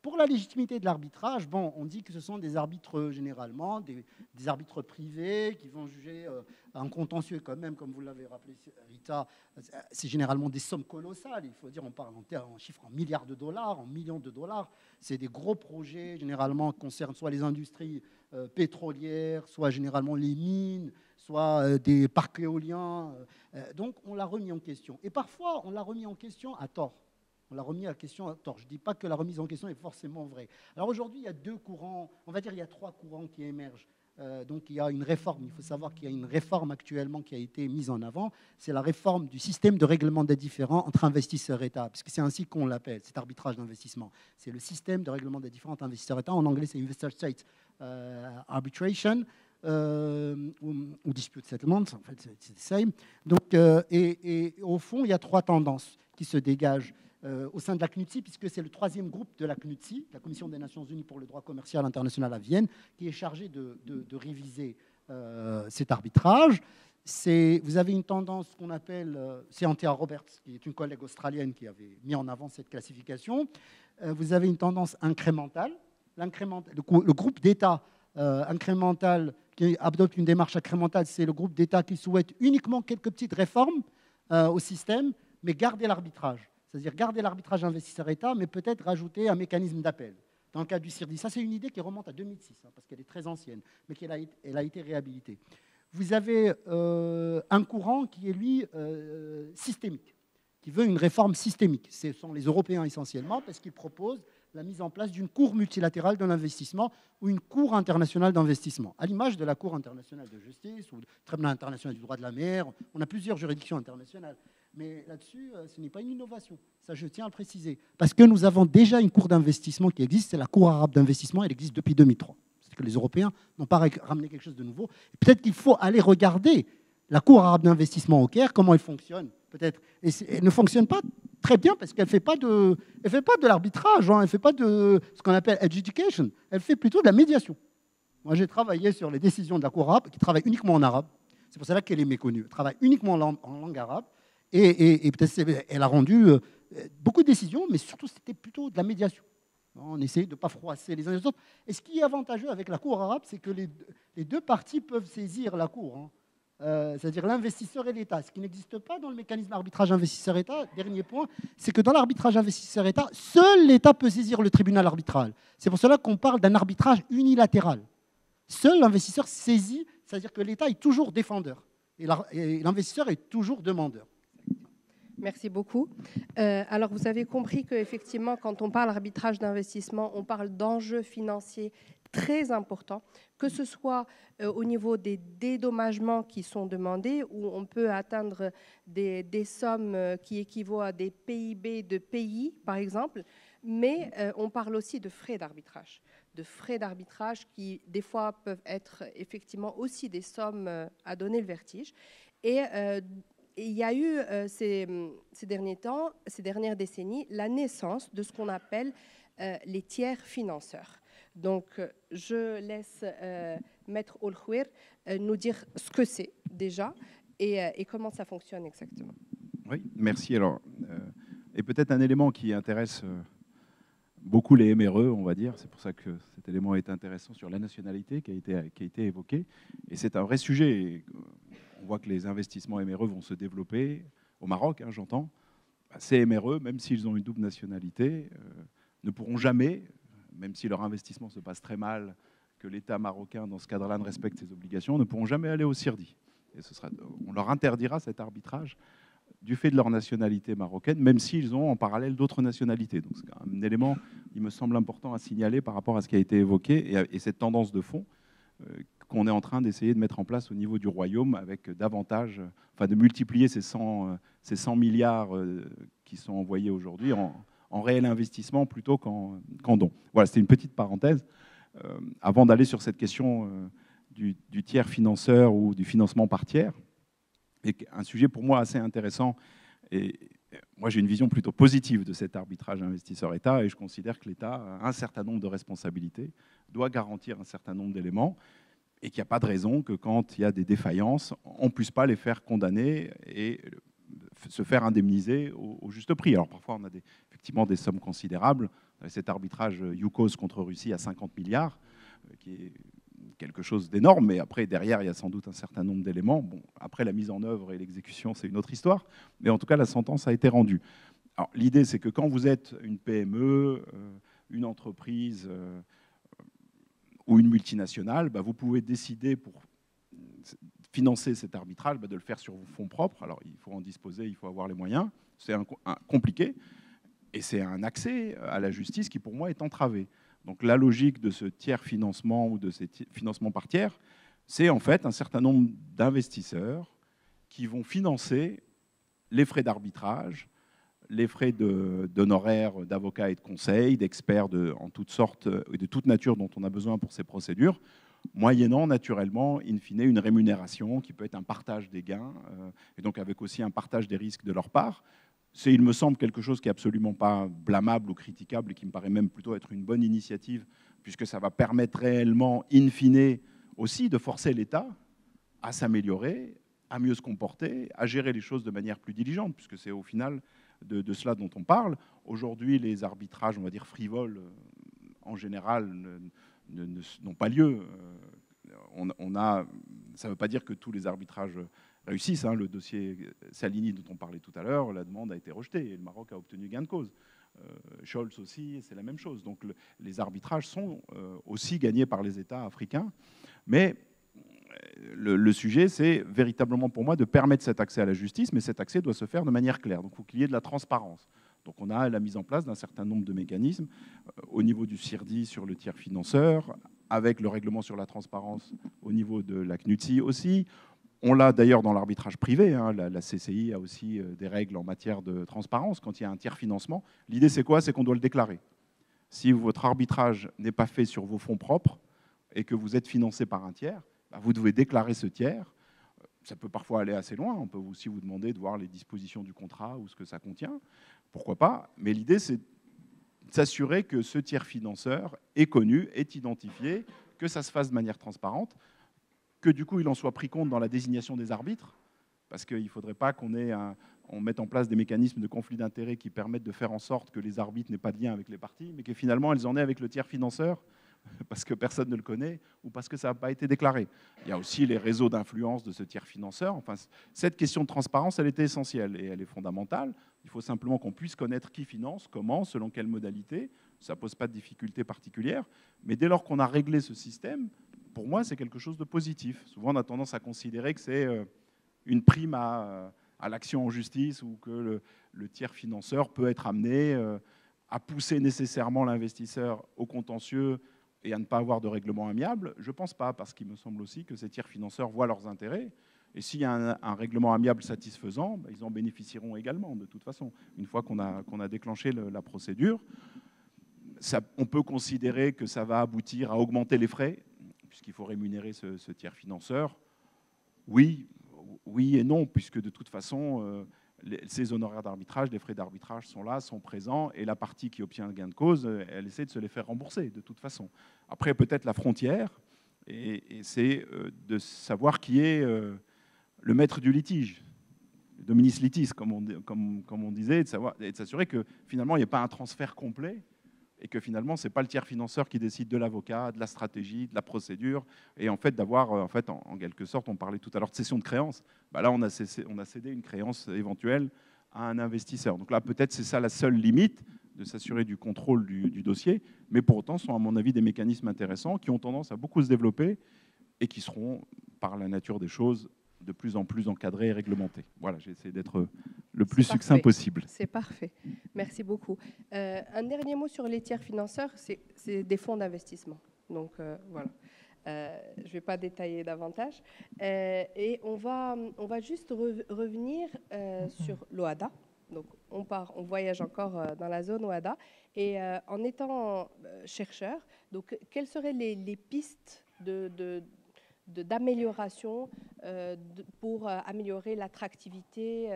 Pour la légitimité de l'arbitrage, bon, on dit que ce sont des arbitres généralement, des arbitres privés qui vont juger un contentieux quand même, comme vous l'avez rappelé, Rita, c'est généralement des sommes colossales. Il faut dire, on parle en chiffres en milliards de dollars, en millions de dollars. C'est des gros projets, généralement, qui concernent soit les industries pétrolières, soit généralement les mines, soit des parcs éoliens. Donc, on l'a remis en question. Et parfois, on l'a remis en question à tort. On l'a remis à question à tort. Je ne dis pas que la remise en question est forcément vraie. Alors aujourd'hui, il y a 2 courants, on va dire il y a 3 courants qui émergent. Donc il y a une réforme, il faut savoir qu'il y a une réforme actuellement qui a été mise en avant. C'est la réforme du système de règlement des différends entre investisseurs et États, puisque c'est ainsi qu'on l'appelle, cet arbitrage d'investissement. C'est le système de règlement des différends entre investisseurs et États. En anglais, c'est Investor State Arbitration. Ou dispute settlement, en fait, c'est le same. Donc, et au fond, il y a 3 tendances qui se dégagent au sein de la CNUTSI, puisque c'est le 3e groupe de la CNUTSI, la Commission des Nations Unies pour le droit commercial international à Vienne, qui est chargé de réviser cet arbitrage. Vous avez une tendance qu'on appelle, c'est Anthea Roberts, qui est une collègue australienne qui avait mis en avant cette classification. Vous avez une tendance incrémentale. Le groupe d'États incrémental qui adopte une démarche incrémentale, c'est le groupe d'États qui souhaite uniquement quelques petites réformes au système, mais garder l'arbitrage. C'est-à-dire garder l'arbitrage investisseur-État, mais peut-être rajouter un mécanisme d'appel. Dans le cas du CIRDI, ça c'est une idée qui remonte à 2006, hein, parce qu'elle est très ancienne, mais elle a été réhabilitée. Vous avez un courant qui est, lui, systémique, qui veut une réforme systémique. Ce sont les Européens essentiellement, parce qu'ils proposent la mise en place d'une cour multilatérale de l'investissement ou une cour internationale d'investissement, à l'image de la Cour internationale de justice ou le Tribunal international du droit de la mer. On a plusieurs juridictions internationales. Mais là-dessus, ce n'est pas une innovation. Ça, je tiens à le préciser. Parce que nous avons déjà une cour d'investissement qui existe, c'est la Cour arabe d'investissement, elle existe depuis 2003. que les Européens n'ont pas ramené quelque chose de nouveau. Peut-être qu'il faut aller regarder la Cour arabe d'investissement au Caire, comment elle fonctionne. Peut-être. Et elle ne fonctionne pas très bien parce qu'elle ne fait pas de l'arbitrage, hein, elle ne fait pas de ce qu'on appelle adjudication, elle fait plutôt de la médiation. Moi, j'ai travaillé sur les décisions de la Cour arabe qui travaille uniquement en arabe. C'est pour cela qu'elle est méconnue. Elle travaille uniquement en langue arabe. Et peut-être elle a rendu beaucoup de décisions, mais surtout, c'était plutôt de la médiation. On essayait de ne pas froisser les uns les autres. Et ce qui est avantageux avec la Cour arabe, c'est que les deux parties peuvent saisir la Cour, hein. C'est-à-dire l'investisseur et l'État. Ce qui n'existe pas dans le mécanisme arbitrage investisseur-État, dernier point, c'est que dans l'arbitrage investisseur-État, seul l'État peut saisir le tribunal arbitral. C'est pour cela qu'on parle d'un arbitrage unilatéral. Seul l'investisseur saisit, c'est-à-dire que l'État est toujours défendeur et l'investisseur est toujours demandeur. Merci beaucoup. Alors, vous avez compris qu'effectivement, quand on parle arbitrage d'investissement, on parle d'enjeux financiers très importants, que ce soit au niveau des dédommagements qui sont demandés, où on peut atteindre des sommes qui équivaut à des PIB de pays, par exemple, mais on parle aussi de frais d'arbitrage qui, des fois, peuvent être effectivement aussi des sommes à donner le vertige. Et il y a eu ces derniers temps, ces dernières décennies, la naissance de ce qu'on appelle les tiers financeurs. Donc, je laisse Maître Olkhouir nous dire ce que c'est déjà et comment ça fonctionne exactement. Oui, merci. Alors, et peut-être un élément qui intéresse beaucoup les MRE, on va dire, c'est pour ça que cet élément est intéressant sur la nationalité qui a été évoqué. Et c'est un vrai sujet. On voit que les investissements MRE vont se développer au Maroc, hein, j'entends. Ces MRE, même s'ils ont une double nationalité, ne pourront jamais, même si leur investissement se passe très mal, que l'État marocain, dans ce cadre-là, ne respecte ses obligations, ne pourront jamais aller au CIRDI. Et on leur interdira cet arbitrage du fait de leur nationalité marocaine, même s'ils ont en parallèle d'autres nationalités. Donc c'est un élément, il me semble important à signaler par rapport à ce qui a été évoqué et cette tendance de fond qu'on est en train d'essayer de mettre en place au niveau du royaume avec davantage, enfin de multiplier ces 100 milliards qui sont envoyés aujourd'hui en réel investissement plutôt qu'en don. Voilà, c'était une petite parenthèse. Avant d'aller sur cette question du tiers financeur ou du financement par tiers, et un sujet pour moi assez intéressant, et moi j'ai une vision plutôt positive de cet arbitrage investisseur-État, et je considère que l'État a un certain nombre de responsabilités, doit garantir un certain nombre d'éléments, et qu'il n'y a pas de raison que quand il y a des défaillances, on ne puisse pas les faire condamner et se faire indemniser au juste prix. Alors parfois on a effectivement des sommes considérables. Cet arbitrage Yukos contre Russie à 50 milliards, qui est quelque chose d'énorme, mais après, derrière, il y a sans doute un certain nombre d'éléments. Bon, après, la mise en œuvre et l'exécution, c'est une autre histoire, mais en tout cas, la sentence a été rendue. Alors, l'idée, c'est que quand vous êtes une PME, une entreprise ou une multinationale, vous pouvez décider pour financer cet arbitrage, de le faire sur vos fonds propres. Alors, il faut en disposer, il faut avoir les moyens. C'est compliqué, et c'est un accès à la justice qui, pour moi, est entravé. Donc la logique de ce tiers financement ou de ces financements par tiers, c'est en fait un certain nombre d'investisseurs qui vont financer les frais d'arbitrage, les frais d'honoraires d'avocats et de conseils, d'experts en toutes sortes et de toute nature dont on a besoin pour ces procédures, moyennant naturellement, in fine, une rémunération qui peut être un partage des gains, et donc avec aussi un partage des risques de leur part. C'est, il me semble, quelque chose qui n'est absolument pas blâmable ou critiquable et qui me paraît même plutôt être une bonne initiative, puisque ça va permettre réellement, in fine, aussi de forcer l'État à s'améliorer, à mieux se comporter, à gérer les choses de manière plus diligente, puisque c'est au final de cela dont on parle. Aujourd'hui, les arbitrages, on va dire frivoles, en général, n'ont pas lieu. Ça ne veut pas dire que tous les arbitrages réussissent. Hein. Le dossier Salini dont on parlait tout à l'heure, la demande a été rejetée et le Maroc a obtenu gain de cause. Scholz aussi, c'est la même chose. Donc les arbitrages sont aussi gagnés par les États africains. Mais le sujet, c'est véritablement pour moi de permettre cet accès à la justice, mais cet accès doit se faire de manière claire. Donc il faut qu'il y ait de la transparence. Donc on a la mise en place d'un certain nombre de mécanismes au niveau du CIRDI sur le tiers financeur, avec le règlement sur la transparence au niveau de la CNUTSI aussi. On l'a d'ailleurs dans l'arbitrage privé. Hein. La CCI a aussi des règles en matière de transparence. Quand il y a un tiers financement, l'idée c'est quoi? C'est qu'on doit le déclarer. Si votre arbitrage n'est pas fait sur vos fonds propres, et que vous êtes financé par un tiers, vous devez déclarer ce tiers. Ça peut parfois aller assez loin. On peut aussi vous demander de voir les dispositions du contrat ou ce que ça contient. Pourquoi pas? Mais l'idée, c'est de s'assurer que ce tiers financeur est connu, est identifié, que ça se fasse de manière transparente, que du coup, il en soit pris compte dans la désignation des arbitres, parce qu'il ne faudrait pas qu'on mette en place des mécanismes de conflit d'intérêts qui permettent de faire en sorte que les arbitres n'aient pas de lien avec les parties, mais que finalement, elles en aient avec le tiers financeur, parce que personne ne le connaît ou parce que ça n'a pas été déclaré. Il y a aussi les réseaux d'influence de ce tiers financeur. Enfin, cette question de transparence, elle était essentielle et elle est fondamentale. Il faut simplement qu'on puisse connaître qui finance, comment, selon quelle modalité. Ça ne pose pas de difficultés particulières. Mais dès lors qu'on a réglé ce système, pour moi, c'est quelque chose de positif. Souvent, on a tendance à considérer que c'est une prime à l'action en justice ou que le tiers financeur peut être amené à pousser nécessairement l'investisseur au contentieux et à ne pas avoir de règlement amiable. Je ne pense pas, parce qu'il me semble aussi que ces tiers financeurs voient leurs intérêts. Et s'il y a un règlement amiable satisfaisant, ils en bénéficieront également, de toute façon. Une fois qu'on a déclenché la procédure, on peut considérer que ça va aboutir à augmenter les frais, puisqu'il faut rémunérer ce tiers financeur. Oui et non, puisque de toute façon, ces honoraires d'arbitrage, les frais d'arbitrage sont là, sont présents, et la partie qui obtient un gain de cause, elle essaie de se les faire rembourser, de toute façon. Après, peut-être la frontière, et c'est de savoir qui est le maître du litige, dominis litis, comme on disait, et de s'assurer que finalement, il n'y a pas un transfert complet, et que finalement, ce n'est pas le tiers financeur qui décide de l'avocat, de la stratégie, de la procédure, et en fait d'avoir, en quelque sorte, on parlait tout à l'heure de cession de créance, là on a cédé une créance éventuelle à un investisseur. Donc là, peut-être c'est ça la seule limite, de s'assurer du contrôle du dossier, mais pour autant, ce sont à mon avis des mécanismes intéressants qui ont tendance à beaucoup se développer et qui seront, par la nature des choses, de plus en plus encadrés et réglementés. Voilà, j'ai essayé d'être le plus succinct possible. C'est parfait. Merci beaucoup. Un dernier mot sur les tiers financeurs, c'est des fonds d'investissement. Donc, voilà. Je ne vais pas détailler davantage. Et on va juste revenir sur l'OHADA. Donc, on voyage encore dans la zone OHADA. Et en étant chercheur, donc, quelles seraient les pistes d'amélioration pour améliorer l'attractivité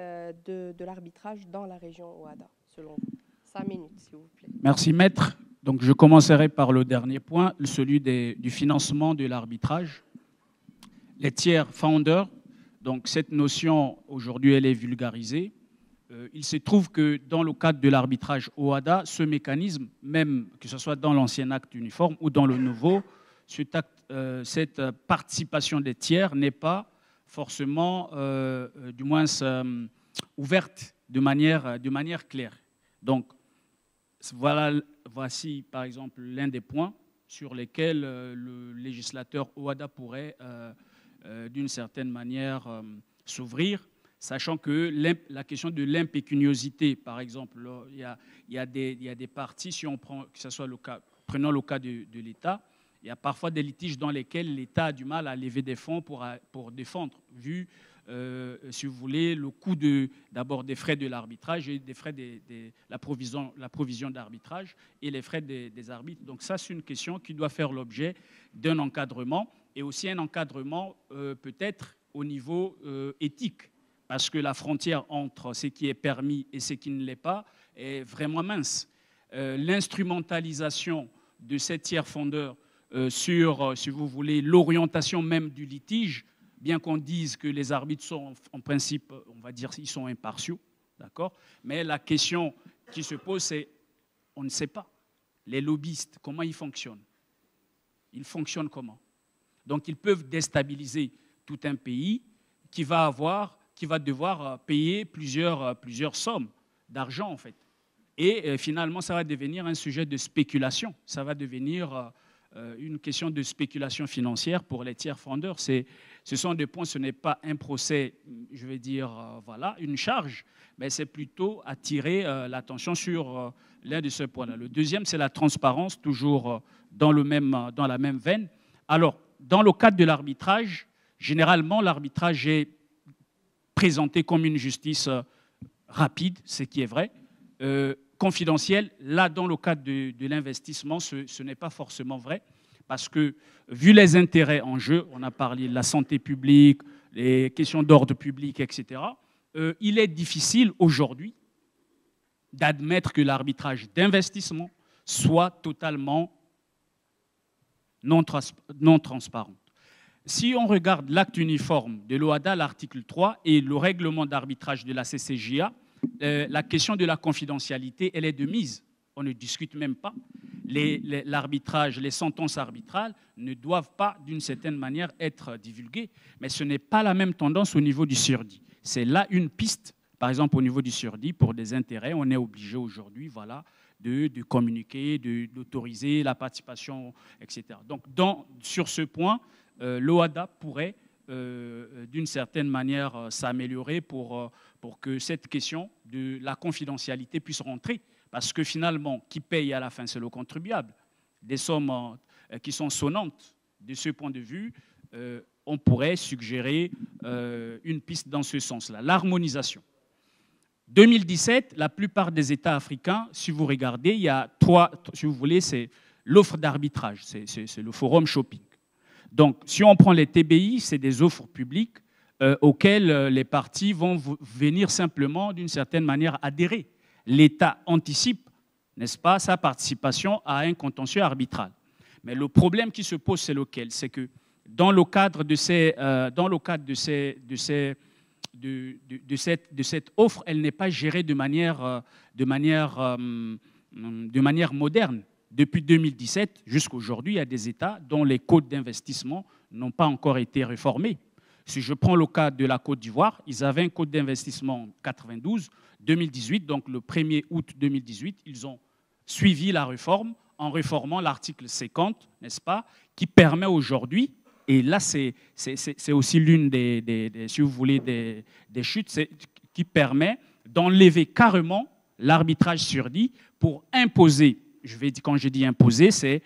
de l'arbitrage dans la région OHADA, selon vous? 5 minutes, s'il vous plaît. Merci, Maître. Donc, je commencerai par le dernier point, celui du financement de l'arbitrage. Les tiers founders, donc cette notion, aujourd'hui, elle est vulgarisée. Il se trouve que dans le cadre de l'arbitrage OHADA, ce mécanisme, même que ce soit dans l'ancien acte uniforme ou dans le nouveau, cette participation des tiers n'est pas forcément, du moins, ouverte de manière claire. Donc, voici, par exemple, l'un des points sur lesquels le législateur OHADA pourrait, d'une certaine manière, s'ouvrir, sachant que la question de l'impécuniosité, par exemple, il y a des parties, si on prend, que ce soit le cas, prenons le cas de l'État, il y a parfois des litiges dans lesquels l'État a du mal à lever des fonds pour défendre, vu, si vous voulez, le coût d'abord des frais de l'arbitrage et des frais de la provision d'arbitrage et les frais des arbitres. Donc ça, c'est une question qui doit faire l'objet d'un encadrement et aussi un encadrement peut-être au niveau éthique, parce que la frontière entre ce qui est permis et ce qui ne l'est pas est vraiment mince. L'instrumentalisation de ces tiers fondeurs sur, si vous voulez, l'orientation même du litige, bien qu'on dise que les arbitres sont, en principe, on va dire, ils sont impartiaux, d'accord ? Mais la question qui se pose, c'est, on ne sait pas. Les lobbyistes, comment ils fonctionnent ? Ils fonctionnent comment ? Donc, ils peuvent déstabiliser tout un pays qui va devoir payer plusieurs sommes d'argent, en fait. Et finalement, ça va devenir un sujet de spéculation. Ça va devenir une question de spéculation financière pour les tiers fondeurs. Ce sont des points, ce n'est pas un procès, je vais dire, voilà, une charge, mais c'est plutôt attirer l'attention sur l'un de ces points-là. Le deuxième, c'est la transparence, toujours dans la même veine. Alors, dans le cadre de l'arbitrage, généralement, l'arbitrage est présenté comme une justice rapide, ce qui est vrai, confidentielle. Là, dans le cadre de l'investissement, ce n'est pas forcément vrai, Parce que, vu les intérêts en jeu, on a parlé de la santé publique, les questions d'ordre public, etc., il est difficile aujourd'hui d'admettre que l'arbitrage d'investissement soit totalement non transparent. Si on regarde l'acte uniforme de l'OHADA, l'article 3, et le règlement d'arbitrage de la CCJA, la question de la confidentialité, elle est de mise. On ne discute même pas. L'arbitrage, les sentences arbitrales ne doivent pas, d'une certaine manière, être divulguées. Mais ce n'est pas la même tendance au niveau du surdit. C'est là une piste. Par exemple, au niveau du surdit, pour des intérêts, on est obligé aujourd'hui, voilà, de communiquer, d'autoriser la participation, etc. Donc, sur ce point, l'OHADA pourrait, d'une certaine manière, s'améliorer pour que cette question de la confidentialité puisse rentrer. Parce que finalement, qui paye à la fin, c'est le contribuable. Des sommes qui sont sonnantes. De ce point de vue, on pourrait suggérer une piste dans ce sens-là. L'harmonisation. 2017, la plupart des États africains, si vous regardez, il y a trois, si vous voulez, c'est l'offre d'arbitrage, c'est le forum shopping. Donc, si on prend les TBI, c'est des offres publiques auxquelles les parties vont venir simplement, d'une certaine manière, adhérer. L'État anticipe, n'est-ce pas, sa participation à un contentieux arbitral. Mais le problème qui se pose, c'est lequel? C'est que dans le cadre de cette offre, elle n'est pas gérée de manière moderne. Depuis 2017 jusqu'à aujourd'hui, il y a des États dont les codes d'investissement n'ont pas encore été réformés. Si je prends le cas de la Côte d'Ivoire, ils avaient un code d'investissement en 92, 2018, donc le 1er août 2018, ils ont suivi la réforme en réformant l'article 50, n'est-ce pas, qui permet aujourd'hui, et là c'est aussi l'une si vous voulez, des chutes, qui permet d'enlever carrément l'arbitrage surdit pour imposer, quand je dis imposer, c'est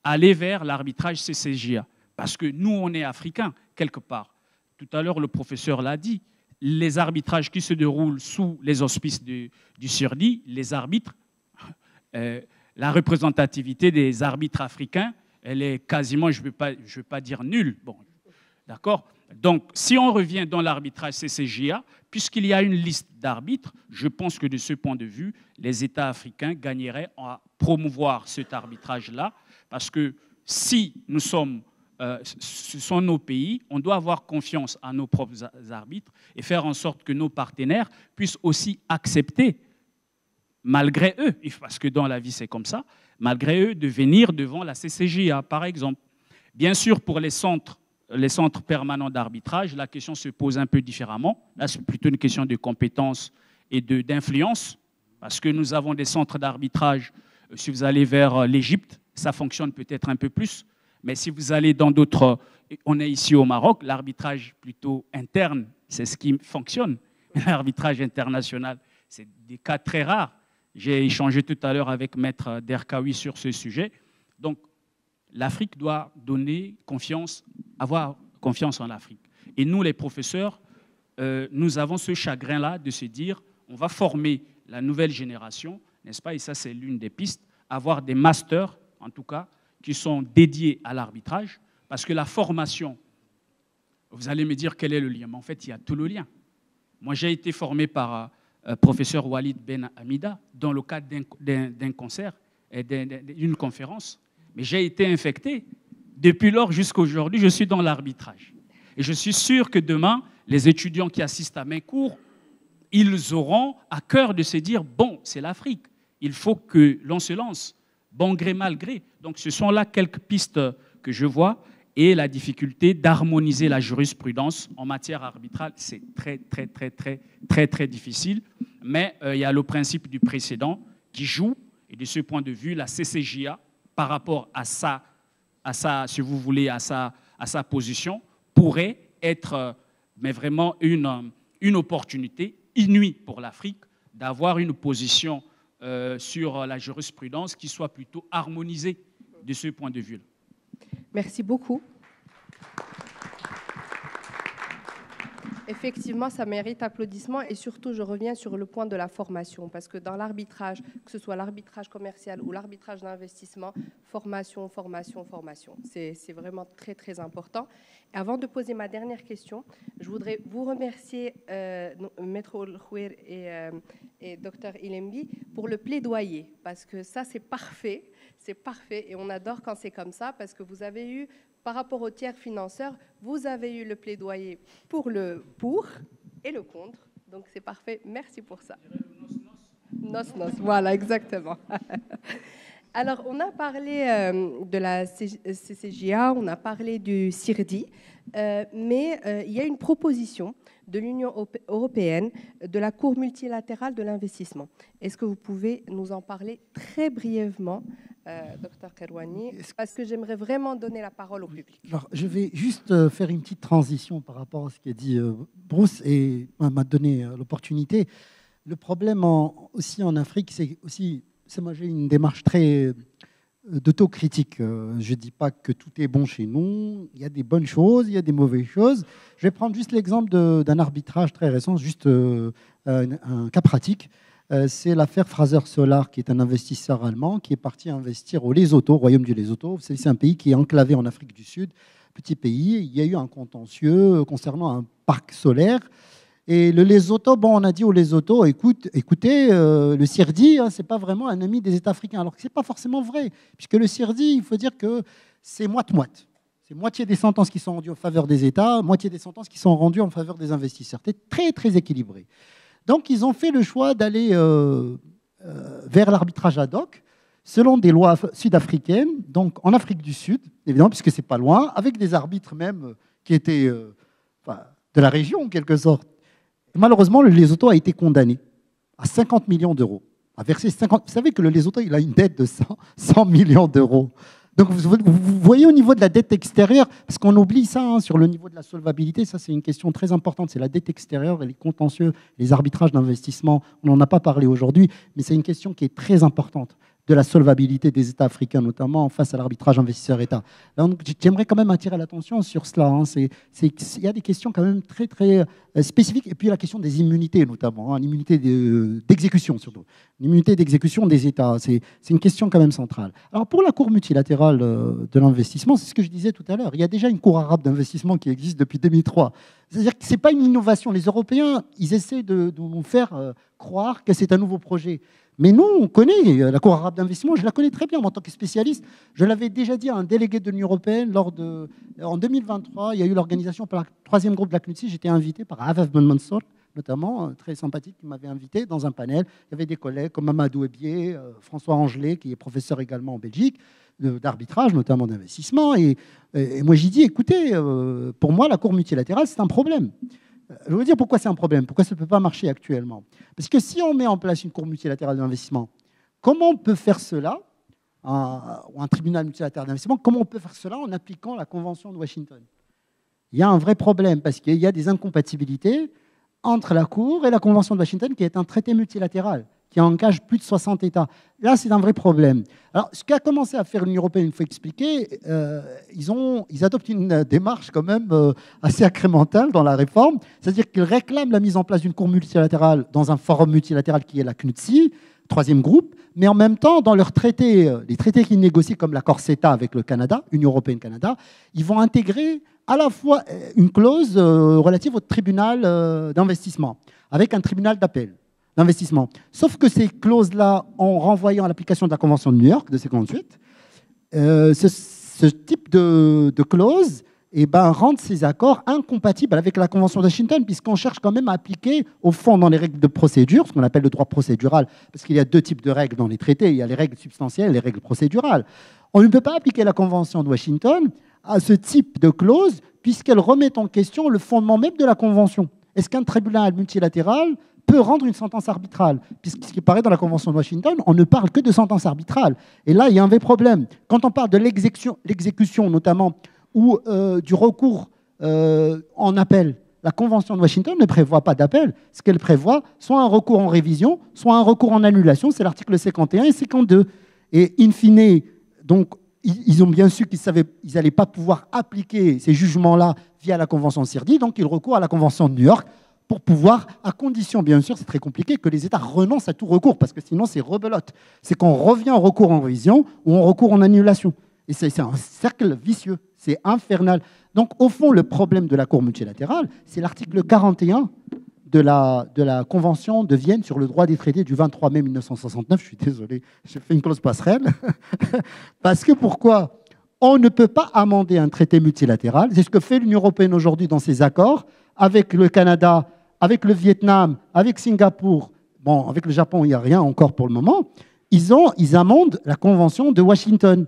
aller vers l'arbitrage CCJA. Parce que nous, on est africains, quelque part. Tout à l'heure, le professeur l'a dit, les arbitrages qui se déroulent sous les auspices du surdit, les arbitres, la représentativité des arbitres africains, elle est quasiment, je ne vais pas dire nulle. Bon, d'accord ? Donc, si on revient dans l'arbitrage CCJA, puisqu'il y a une liste d'arbitres, je pense que de ce point de vue, les États africains gagneraient à promouvoir cet arbitrage-là, parce que si nous sommes ce sont nos pays, on doit avoir confiance à nos propres arbitres et faire en sorte que nos partenaires puissent aussi accepter, malgré eux, parce que dans la vie c'est comme ça, malgré eux, de venir devant la CCJA, par exemple. Bien sûr, pour les centres permanents d'arbitrage, la question se pose un peu différemment. Là, c'est plutôt une question de compétences et d'influence, parce que nous avons des centres d'arbitrage. Si vous allez vers l'Égypte, ça fonctionne peut-être un peu plus. Mais si vous allez dans d'autres, on est ici au Maroc, l'arbitrage plutôt interne, c'est ce qui fonctionne. L'arbitrage international, c'est des cas très rares. J'ai échangé tout à l'heure avec Maître Derkaoui sur ce sujet. Donc, l'Afrique doit donner confiance, avoir confiance en l'Afrique. Et nous, les professeurs, nous avons ce chagrin-là de se dire, on va former la nouvelle génération, n'est-ce pas? Et ça, c'est l'une des pistes, avoir des masters, en tout cas, qui sont dédiés à l'arbitrage, parce que la formation, vous allez me dire quel est le lien, mais en fait, il y a tout le lien. Moi, j'ai été formé par professeur Walid Ben Hamida dans le cadre d'un concert, d'une conférence, mais j'ai été infecté. Depuis lors jusqu'à aujourd'hui, je suis dans l'arbitrage. Et je suis sûr que demain, les étudiants qui assistent à mes cours, ils auront à cœur de se dire, bon, c'est l'Afrique, il faut que l'on se lance. Bon gré, mal gré. Donc, ce sont là quelques pistes que je vois. Et la difficulté d'harmoniser la jurisprudence en matière arbitrale, c'est très difficile. Mais il y a le principe du précédent qui joue. Et de ce point de vue, la CCJA, par rapport à sa, si vous voulez, à sa position, pourrait être mais vraiment une opportunité inouïe pour l'Afrique d'avoir une position sur la jurisprudence qui soit plutôt harmonisée de ce point de vue-là. Merci beaucoup. Effectivement, ça mérite applaudissements et surtout, je reviens sur le point de la formation parce que dans l'arbitrage, que ce soit l'arbitrage commercial ou l'arbitrage d'investissement, formation, formation, formation. C'est vraiment très, très important. Et avant de poser ma dernière question, je voudrais vous remercier, Maître Olkhouir et Dr Ilembi, pour le plaidoyer parce que ça, c'est parfait et on adore quand c'est comme ça parce que vous avez eu, par rapport aux tiers financeurs, vous avez eu le plaidoyer pour le pour et le contre. Donc, c'est parfait. Merci pour ça. Nos, voilà, exactement. Alors, on a parlé de la CCJA, on a parlé du CIRDI, mais il y a une proposition de l'Union européenne, de la Cour multilatérale de l'investissement. Est-ce que vous pouvez nous en parler très brièvement, Dr Kerouani, parce que j'aimerais vraiment donner la parole au public. Alors, je vais juste faire une petite transition par rapport à ce qu'a dit Bruce et m'a donné l'opportunité. Le problème aussi en Afrique, c'est aussi, moi j'ai une démarche très d'autocritique. Je ne dis pas que tout est bon chez nous. Il y a des bonnes choses, il y a des mauvaises choses. Je vais prendre juste l'exemple d'un arbitrage très récent, juste un cas pratique. C'est l'affaire Fraser Solar, qui est un investisseur allemand qui est parti investir au Lesotho, au royaume du Lesotho. C'est un pays qui est enclavé en Afrique du Sud, petit pays. Il y a eu un contentieux concernant un parc solaire. Et le Lesotho, on a dit au Lesotho, écoutez, le CIRDI, ce n'est pas vraiment un ami des États africains. Alors que ce n'est pas forcément vrai, puisque le CIRDI, il faut dire que c'est moite-moite. C'est moitié des sentences qui sont rendues en faveur des États, moitié des sentences qui sont rendues en faveur des investisseurs. C'est très, très équilibré. Donc, ils ont fait le choix d'aller vers l'arbitrage ad hoc, selon des lois sud-africaines, donc en Afrique du Sud, évidemment, puisque ce n'est pas loin, avec des arbitres même qui étaient de la région, en quelque sorte. Et malheureusement, le Lesotho a été condamné à 50 millions d'euros. À verser 50... Vous savez que le Lesotho, il a une dette de 100 millions d'euros. Donc, vous voyez au niveau de la dette extérieure, parce qu'on oublie ça sur le niveau de la solvabilité, ça c'est une question très importante, c'est la dette extérieure et les contentieux, les arbitrages d'investissement. On n'en a pas parlé aujourd'hui, mais c'est une question qui est très importante de la solvabilité des États africains, notamment face à l'arbitrage investisseur-État. Donc, j'aimerais quand même attirer l'attention sur cela. Il y a des questions quand même très, très spécifiques. Et puis la question des immunités, notamment, l'immunité d'exécution surtout. L'immunité d'exécution des États, c'est une question quand même centrale. Alors, pour la Cour multilatérale de l'investissement, c'est ce que je disais tout à l'heure. Il y a déjà une Cour arabe d'investissement qui existe depuis 2003. C'est-à-dire que ce n'est pas une innovation. Les Européens, ils essaient de nous faire croire que c'est un nouveau projet. Mais nous, on connaît la Cour arabe d'investissement, je la connais très bien en tant que spécialiste. Je l'avais déjà dit à un délégué de l'Union européenne en 2023, il y a eu l'organisation par le 3e groupe de la CNUTSI. J'étais invité par Afaf Ben Mansour, notamment, très sympathique, qui m'avait invité dans un panel. Il y avait des collègues comme Mamadou Ebié, François Angelet, qui est professeur également en Belgique, d'arbitrage, notamment d'investissement. Et moi, j'ai dit, écoutez, pour moi, la Cour multilatérale, c'est un problème. Je veux dire pourquoi c'est un problème, pourquoi ça ne peut pas marcher actuellement. Parce que si on met en place une cour multilatérale d'investissement, comment on peut faire cela, ou un tribunal multilatéral d'investissement, comment on peut faire cela en appliquant la Convention de Washington? Il y a un vrai problème, parce qu'il y a des incompatibilités entre la Cour et la Convention de Washington, qui est un traité multilatéral, qui engage plus de 60 États. Là, c'est un vrai problème. Alors, ce qu'a commencé à faire l'Union européenne, il faut expliquer, ils adoptent une démarche quand même assez incrémentale dans la réforme, c'est-à-dire qu'ils réclament la mise en place d'une cour multilatérale dans un forum multilatéral qui est la CNUTSI, 3e groupe, mais en même temps, dans leurs traités, les traités qu'ils négocient, comme l'accord CETA avec le Canada, Union européenne-Canada, ils vont intégrer à la fois une clause relative au tribunal d'investissement, avec un tribunal d'appel d'investissement. Sauf que ces clauses-là, en renvoyant à l'application de la Convention de New York de 1958, ce type de clause rendent ces accords incompatibles avec la Convention de Washington, puisqu'on cherche quand même à appliquer, au fond, dans les règles de procédure, ce qu'on appelle le droit procédural, parce qu'il y a 2 types de règles dans les traités, il y a les règles substantielles et les règles procédurales. On ne peut pas appliquer la Convention de Washington à ce type de clause, puisqu'elle remet en question le fondement même de la Convention. Est-ce qu'un tribunal multilatéral peut rendre une sentence arbitrale, puisque ce qui paraît dans la Convention de Washington, on ne parle que de sentence arbitrale. Et là, il y a un vrai problème. Quand on parle de l'exécution notamment, ou du recours en appel, la Convention de Washington ne prévoit pas d'appel. Ce qu'elle prévoit, soit un recours en révision, soit un recours en annulation, c'est l'article 51 et 52. Et in fine, donc, ils ont bien su qu'ils n'allaient pas pouvoir appliquer ces jugements-là via la Convention de CIRDI, donc ils recourent à la Convention de New York pour pouvoir, à condition, bien sûr, c'est très compliqué, que les États renoncent à tout recours, parce que sinon c'est rebelote. C'est qu'on revient au recours en révision ou on recourt en annulation. Et c'est un cercle vicieux, c'est infernal. Donc au fond, le problème de la Cour multilatérale, c'est l'article 41 de la Convention de Vienne sur le droit des traités du 23 mai 1969. Je suis désolé, j'ai fait une clause passerelle. Parce que pourquoi ? On ne peut pas amender un traité multilatéral. C'est ce que fait l'Union européenne aujourd'hui dans ses accords avec le Canada, avec le Vietnam, avec Singapour. Bon, avec le Japon, il n'y a rien encore pour le moment. Ils amendent la Convention de Washington.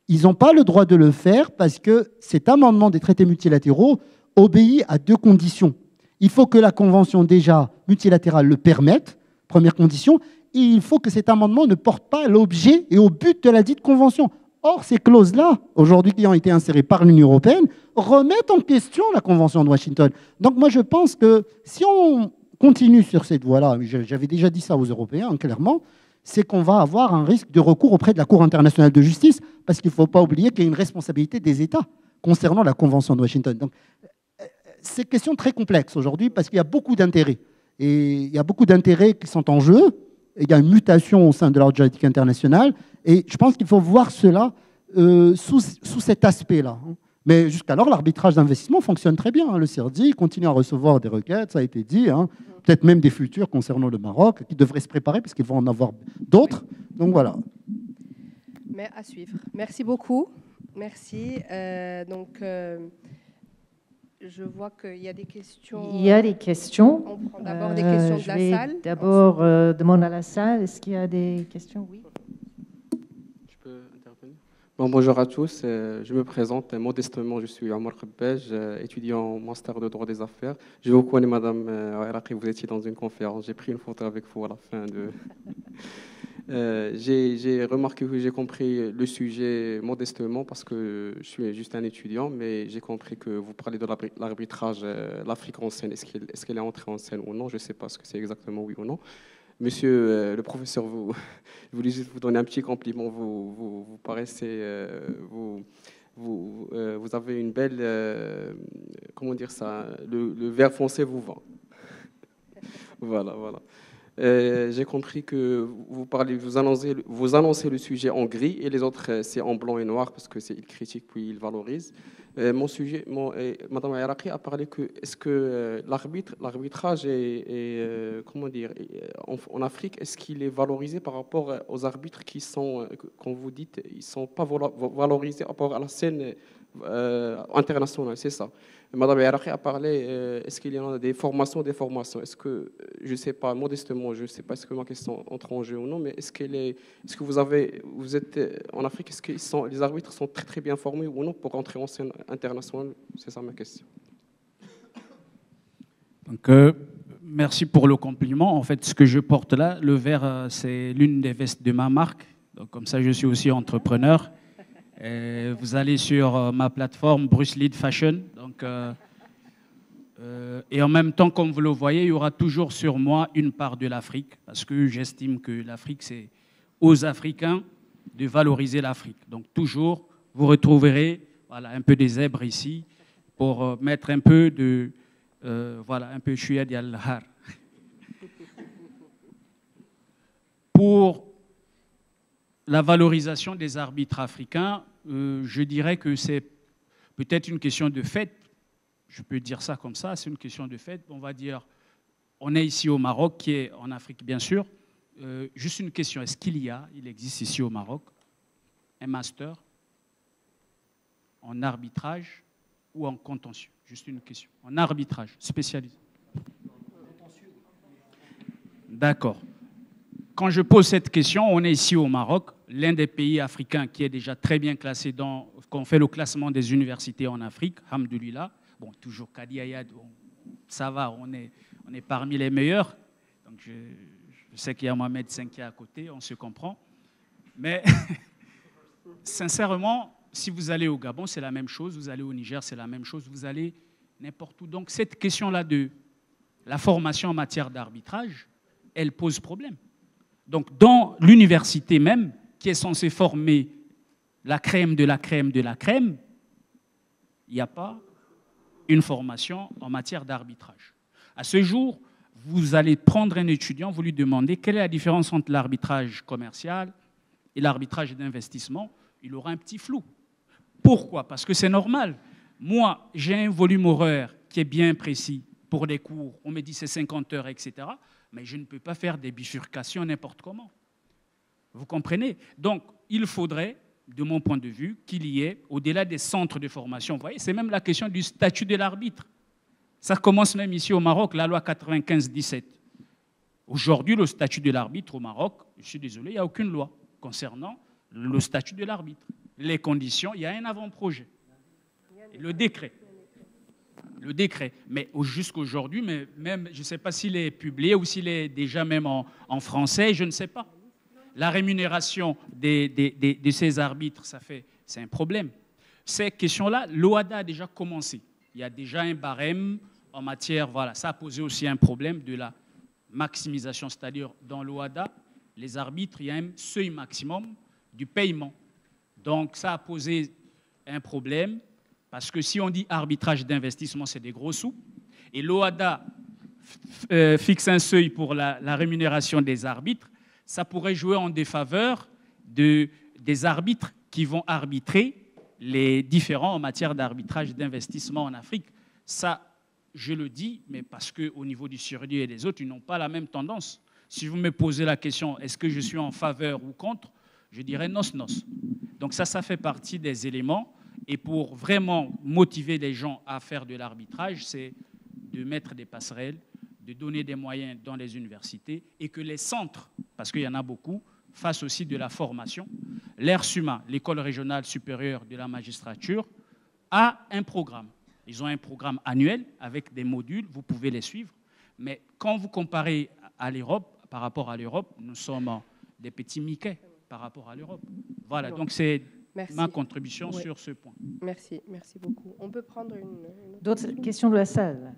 Ils n'ont pas le droit de le faire parce que cet amendement des traités multilatéraux obéit à deux conditions. Il faut que la Convention déjà multilatérale le permette, première condition, et il faut que cet amendement ne porte pas l'objet et au but de la dite Convention. Or, ces clauses-là, aujourd'hui qui ont été insérées par l'Union européenne, remettent en question la Convention de Washington. Donc moi, je pense que si on continue sur cette voie-là, j'avais déjà dit ça aux Européens, clairement, c'est qu'on va avoir un risque de recours auprès de la Cour internationale de justice, parce qu'il ne faut pas oublier qu'il y a une responsabilité des États concernant la Convention de Washington. Donc, c'est une question très complexe aujourd'hui, parce qu'il y a beaucoup d'intérêts. Et il y a beaucoup d'intérêts qui sont en jeu. Et il y a une mutation au sein de l'ordre juridique international. Et je pense qu'il faut voir cela sous cet aspect-là. Mais jusqu'alors, l'arbitrage d'investissement fonctionne très bien. Le CIRDI continue à recevoir des requêtes, ça a été dit. Peut-être même des futurs concernant le Maroc, qui devraient se préparer, parce qu'ils vont en avoir d'autres. Donc voilà. Mais à suivre. Merci beaucoup. Merci. Je vois qu'il y a des questions. Il y a des questions. On prend d'abord des questions de la salle. D'abord, demande à la salle. Est-ce qu'il y a des questions? Oui. Je peux intervenir? Bon, bonjour à tous. Je me présente modestement. Je suis Omar Khabbej, étudiant en master de droit des affaires. Je vous connais, Madame Ayraqi. Vous étiez dans une conférence. J'ai pris une photo avec vous à la fin de. J'ai remarqué que j'ai compris le sujet modestement parce que je suis juste un étudiant, mais j'ai compris que vous parlez de l'arbitrage, l'Afrique en scène. Est-ce qu'elle est entrée en scène ou non? Je ne sais pas ce que c'est exactement, oui ou non. Monsieur le professeur, je voulais juste vous donner un petit compliment. Vous paraissez, vous avez une belle, comment dire ça, le vert foncé vous vend. Voilà. J'ai compris que vous annoncez le sujet en gris et les autres c'est en blanc et noir parce que c'est ils critiquent puis ils valorisent. Madame Ayraqi a parlé que est-ce que l'arbitrage comment dire en Afrique, est-ce qu'il est valorisé par rapport aux arbitres qui sont, comme vous dites, ils sont pas valorisés par rapport à la scène internationale, c'est ça. Madame Ayraqi a parlé, est-ce qu'il y en a des formations? Est-ce que, je ne sais pas, modestement, je ne sais pas est-ce que ma question entre en jeu ou non, mais est-ce que vous êtes en Afrique, est-ce que les arbitres sont très très bien formés ou non pour entrer en scène internationale? C'est ça ma question. Donc, merci pour le compliment. En fait, ce que je porte là, le vert, c'est l'une des vestes de ma marque. Donc, comme ça, je suis aussi entrepreneur. Vous allez sur ma plateforme Bruce Lead Fashion. Donc, et en même temps, comme vous le voyez, il y aura toujours sur moi une part de l'Afrique, parce que j'estime que l'Afrique, c'est aux Africains de valoriser l'Afrique. Donc toujours, vous retrouverez un peu des zèbres ici pour mettre un peu de un peu chouïa d'Al-Har. Pour la valorisation des arbitres africains, je dirais que c'est peut-être une question de fait. Je peux dire ça comme ça, c'est une question de fait. On va dire, on est ici au Maroc, qui est en Afrique bien sûr. Juste une question, est-ce il existe ici au Maroc un master en arbitrage ou en contentieux? Juste une question. En arbitrage spécialisé. D'accord. Quand je pose cette question, on est ici au Maroc, l'un des pays africains qui est déjà très bien classé quand on fait le classement des universités en Afrique, alhamdoulilah. Bon, toujours Kadi Ayad, ça va, on est parmi les meilleurs. Donc je sais qu'il y a Mohamed V qui est à côté, on se comprend. Mais sincèrement, si vous allez au Gabon, c'est la même chose. Vous allez au Niger, c'est la même chose. Vous allez n'importe où. Donc cette question-là de la formation en matière d'arbitrage, elle pose problème. Donc dans l'université même, qui est censée former la crème de la crème de la crème, il n'y a pas une formation en matière d'arbitrage. À ce jour, vous allez prendre un étudiant, vous lui demandez quelle est la différence entre l'arbitrage commercial et l'arbitrage d'investissement. Il aura un petit flou. Pourquoi? Parce que c'est normal. Moi, j'ai un volume horaire qui est bien précis pour les cours. On me dit c'est 50 heures, etc. Mais je ne peux pas faire des bifurcations n'importe comment. Vous comprenez? Donc, il faudrait, de mon point de vue, qu'il y ait, au-delà des centres de formation, vous voyez, c'est même la question du statut de l'arbitre. Ça commence même ici au Maroc, la loi 95-17. Aujourd'hui, le statut de l'arbitre au Maroc, je suis désolé, il n'y a aucune loi concernant le statut de l'arbitre. Les conditions, il y a un avant-projet. Le décret. Le décret. Mais jusqu'à aujourd'hui, même, je ne sais pas s'il est publié ou s'il est déjà même en français, je ne sais pas. La rémunération de ces arbitres, c'est un problème. Ces questions-là, l'OHADA a déjà commencé. Il y a déjà un barème en matière, voilà, ça a posé aussi un problème de la maximisation, c'est-à-dire dans l'OHADA, les arbitres, il y a un seuil maximum du paiement. Donc ça a posé un problème, parce que si on dit arbitrage d'investissement, c'est des gros sous, et l'OHADA fixe un seuil pour la rémunération des arbitres, ça pourrait jouer en défaveur des arbitres qui vont arbitrer les différents en matière d'arbitrage d'investissement en Afrique. Ça, je le dis, mais parce qu'au niveau du Surdie et des autres, ils n'ont pas la même tendance. Si vous me posez la question, est-ce que je suis en faveur ou contre, je dirais nos. Donc ça fait partie des éléments. Et pour vraiment motiver les gens à faire de l'arbitrage, c'est de mettre des passerelles, de donner des moyens dans les universités et que les centres, parce qu'il y en a beaucoup, fassent aussi de la formation. L'ERSUMA, l'École régionale supérieure de la magistrature, a un programme. Ils ont un programme annuel avec des modules, vous pouvez les suivre. Mais quand vous comparez à l'Europe, par rapport à l'Europe, nous sommes des petits Mickey par rapport à l'Europe. Voilà, donc c'est ma contribution sur ce point. Merci beaucoup. On peut prendre une D'autres questions de la salle?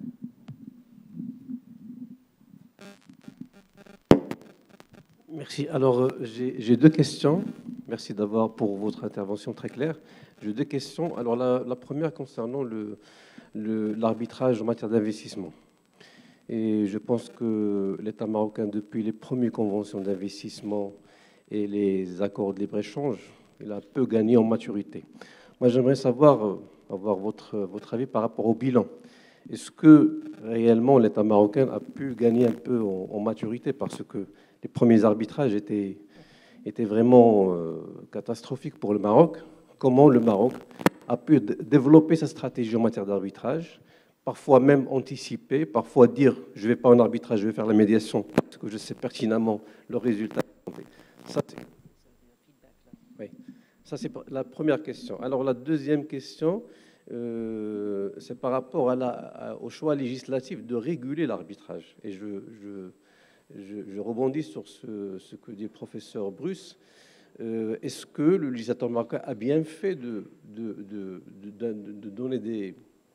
Merci. Alors, j'ai deux questions. Merci d'abord pour votre intervention très claire. J'ai deux questions. Alors, la première concernant l'arbitrage en matière d'investissement. Et je pense que l'État marocain, depuis les premières conventions d'investissement et les accords de libre-échange, il a peu gagné en maturité. Moi, j'aimerais savoir, avoir votre avis par rapport au bilan. Est-ce que réellement l'État marocain a pu gagner un peu en maturité, parce que les premiers arbitrages étaient vraiment catastrophiques pour le Maroc? Comment le Maroc a pu développer sa stratégie en matière d'arbitrage, parfois même anticiper, parfois dire « je ne vais pas en arbitrage, je vais faire la médiation parce que je sais pertinemment le résultat ». Ça, c'est la première question. Alors, la deuxième question, c'est par rapport au choix législatif de réguler l'arbitrage. Et je rebondis sur ce que dit le professeur Bruce. Est-ce que le législateur marocain a bien fait de donner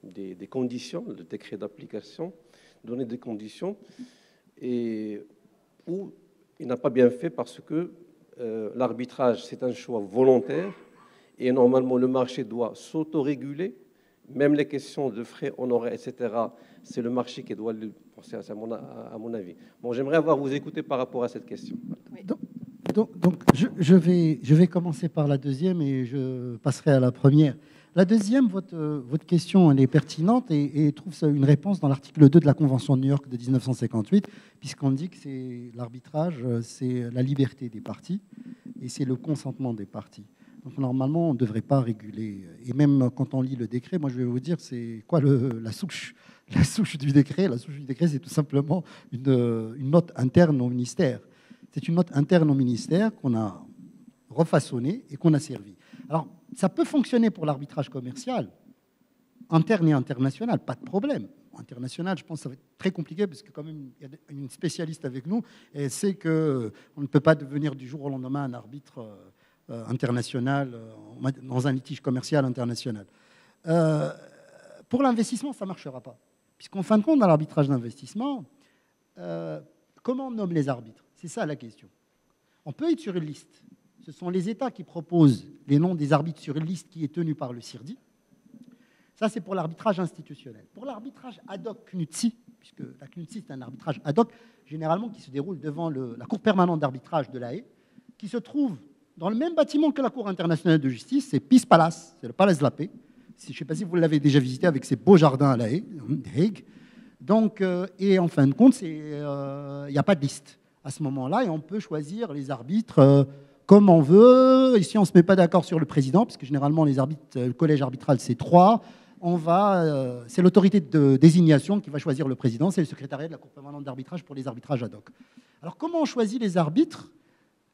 des conditions, le décret d'application, donner des conditions, ou il n'a pas bien fait parce que l'arbitrage, c'est un choix volontaire et normalement le marché doit s'autoréguler. Même les questions de frais honoraires, etc., c'est le marché qui doit le penser, à mon avis. Bon, j'aimerais vous écouter par rapport à cette question. Oui. Donc je vais commencer par la deuxième et je passerai à la première. La deuxième, votre question, elle est pertinente et trouve une réponse dans l'article 2 de la Convention de New York de 1958, puisqu'on dit que c'est l'arbitrage, c'est la liberté des parties et c'est le consentement des parties. Donc normalement, on ne devrait pas réguler. Et même quand on lit le décret, moi je vais vous dire, c'est quoi la souche du décret? La souche du décret, c'est tout simplement une note interne au ministère. C'est une note interne au ministère qu'on a refaçonnée et qu'on a servie. Alors, ça peut fonctionner pour l'arbitrage commercial, interne et international, pas de problème. International, je pense que ça va être très compliqué parce que quand même, il y a une spécialiste avec nous et elle sait qu'on ne peut pas devenir du jour au lendemain un arbitre international dans un litige commercial international. Pour l'investissement, ça ne marchera pas. Puisqu'en fin de compte, dans l'arbitrage d'investissement, comment on nomme les arbitres? C'est ça la question. On peut être sur une liste. Ce sont les États qui proposent les noms des arbitres sur une liste qui est tenue par le CIRDI. Ça, c'est pour l'arbitrage institutionnel. Pour l'arbitrage ad hoc CNUTSI, puisque la CNUTSI, c'est un arbitrage ad hoc, généralement qui se déroule devant la Cour permanente d'arbitrage de La Haye, qui se trouve dans le même bâtiment que la Cour internationale de justice, c'est Peace Palace, c'est le Palais de la Paix. Je ne sais pas si vous l'avez déjà visité avec ses beaux jardins à La Haye, Donc, et en fin de compte, il n'y a pas de liste à ce moment-là, et on peut choisir les arbitres comme on veut. Ici, on ne se met pas d'accord sur le président, parce que généralement, les arbitres, le collège arbitral, c'est 3. C'est l'autorité de désignation qui va choisir le président, c'est le secrétariat de la Cour permanente d'arbitrage pour les arbitrages ad hoc. Alors, comment on choisit les arbitres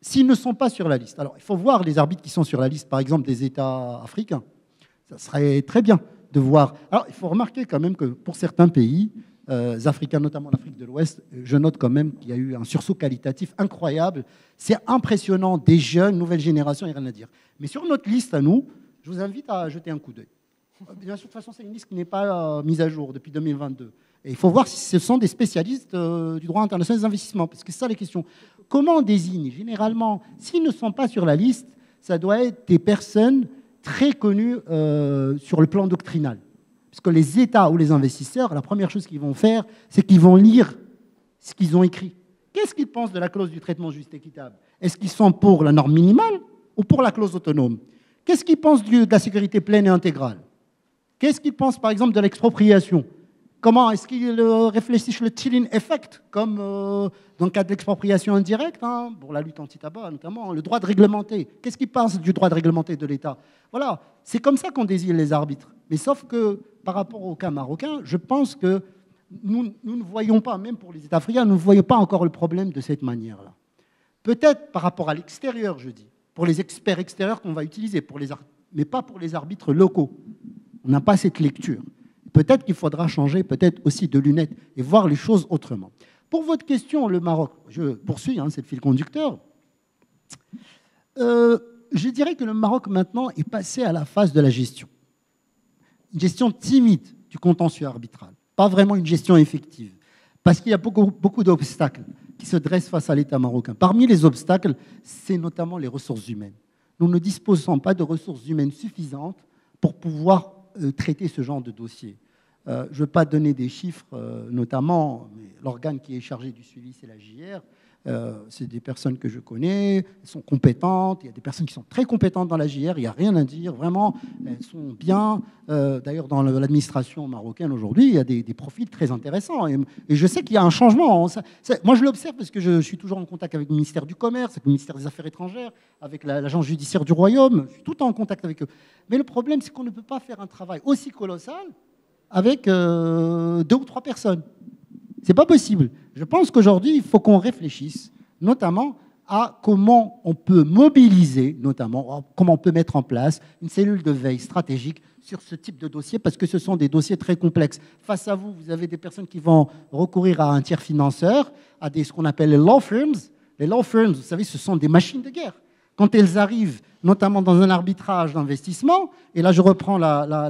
s'ils ne sont pas sur la liste? Alors, il faut voir les arbitres qui sont sur la liste, par exemple, des États africains. Ça serait très bien de voir. Alors, il faut remarquer quand même que pour certains pays africains, notamment l'Afrique de l'Ouest, je note quand même qu'il y a eu un sursaut qualitatif incroyable. C'est impressionnant, des jeunes, nouvelle génération, il n'y a rien à dire. Mais sur notre liste à nous, je vous invite à jeter un coup d'œil. Bien sûr, de toute façon, c'est une liste qui n'est pas mise à jour depuis 2022. Et il faut voir si ce sont des spécialistes du droit international des investissements, parce que c'est ça les questions. Comment on désigne? Généralement, s'ils ne sont pas sur la liste, ça doit être des personnes très connues sur le plan doctrinal. Parce que les États ou les investisseurs, la première chose qu'ils vont faire, c'est qu'ils vont lire ce qu'ils ont écrit. Qu'est-ce qu'ils pensent de la clause du traitement juste et équitable? Est-ce qu'ils sont pour la norme minimale ou pour la clause autonome? Qu'est-ce qu'ils pensent de la sécurité pleine et intégrale? Qu'est-ce qu'ils pensent, par exemple, de l'expropriation? Comment est-ce qu'ils réfléchissent le chilling effect, comme dans le cas de l'expropriation indirecte, pour la lutte anti-tabac notamment, le droit de réglementer? Qu'est-ce qu'ils pensent du droit de réglementer de l'État? Voilà, c'est comme ça qu'on désigne les arbitres. Mais sauf que, par rapport au cas marocain, je pense que nous ne voyons pas, même pour les États africains, nous ne voyons pas encore le problème de cette manière-là. Peut-être par rapport à l'extérieur, je dis, pour les experts extérieurs qu'on va utiliser, mais pas pour les arbitres locaux. On n'a pas cette lecture. Peut-être qu'il faudra changer peut-être aussi de lunettes et voir les choses autrement. Pour votre question, le Maroc, je poursuis, c'est le fil conducteur. Je dirais que le Maroc maintenant est passé à la phase de la gestion. Une gestion timide du contentieux arbitral, pas vraiment une gestion effective, parce qu'il y a beaucoup d'obstacles qui se dressent face à l'État marocain. Parmi les obstacles, c'est notamment les ressources humaines. Nous ne disposons pas de ressources humaines suffisantes pour pouvoir traiter ce genre de dossier. Je ne veux pas donner des chiffres, notamment, mais l'organe qui est chargé du suivi, c'est la JR. C'est des personnes que je connais, elles sont compétentes. Il y a des personnes qui sont très compétentes dans la JR, il n'y a rien à dire, vraiment, elles sont bien. D'ailleurs, dans l'administration marocaine aujourd'hui, il y a des profils très intéressants. Et je sais qu'il y a un changement. Moi, je l'observe parce que je suis toujours en contact avec le ministère du Commerce, avec le ministère des Affaires étrangères, avec l'agence judiciaire du Royaume. Je suis tout le temps en contact avec eux. Mais le problème, c'est qu'on ne peut pas faire un travail aussi colossal avec 2 ou 3 personnes. Ce n'est pas possible. Je pense qu'aujourd'hui, il faut qu'on réfléchisse, notamment à comment on peut mobiliser, notamment comment on peut mettre en place une cellule de veille stratégique sur ce type de dossier, parce que ce sont des dossiers très complexes. Face à vous, vous avez des personnes qui vont recourir à un tiers financeur, à ce qu'on appelle les law firms. Les law firms, vous savez, ce sont des machines de guerre. Quand elles arrivent, notamment dans un arbitrage d'investissement, et là je reprends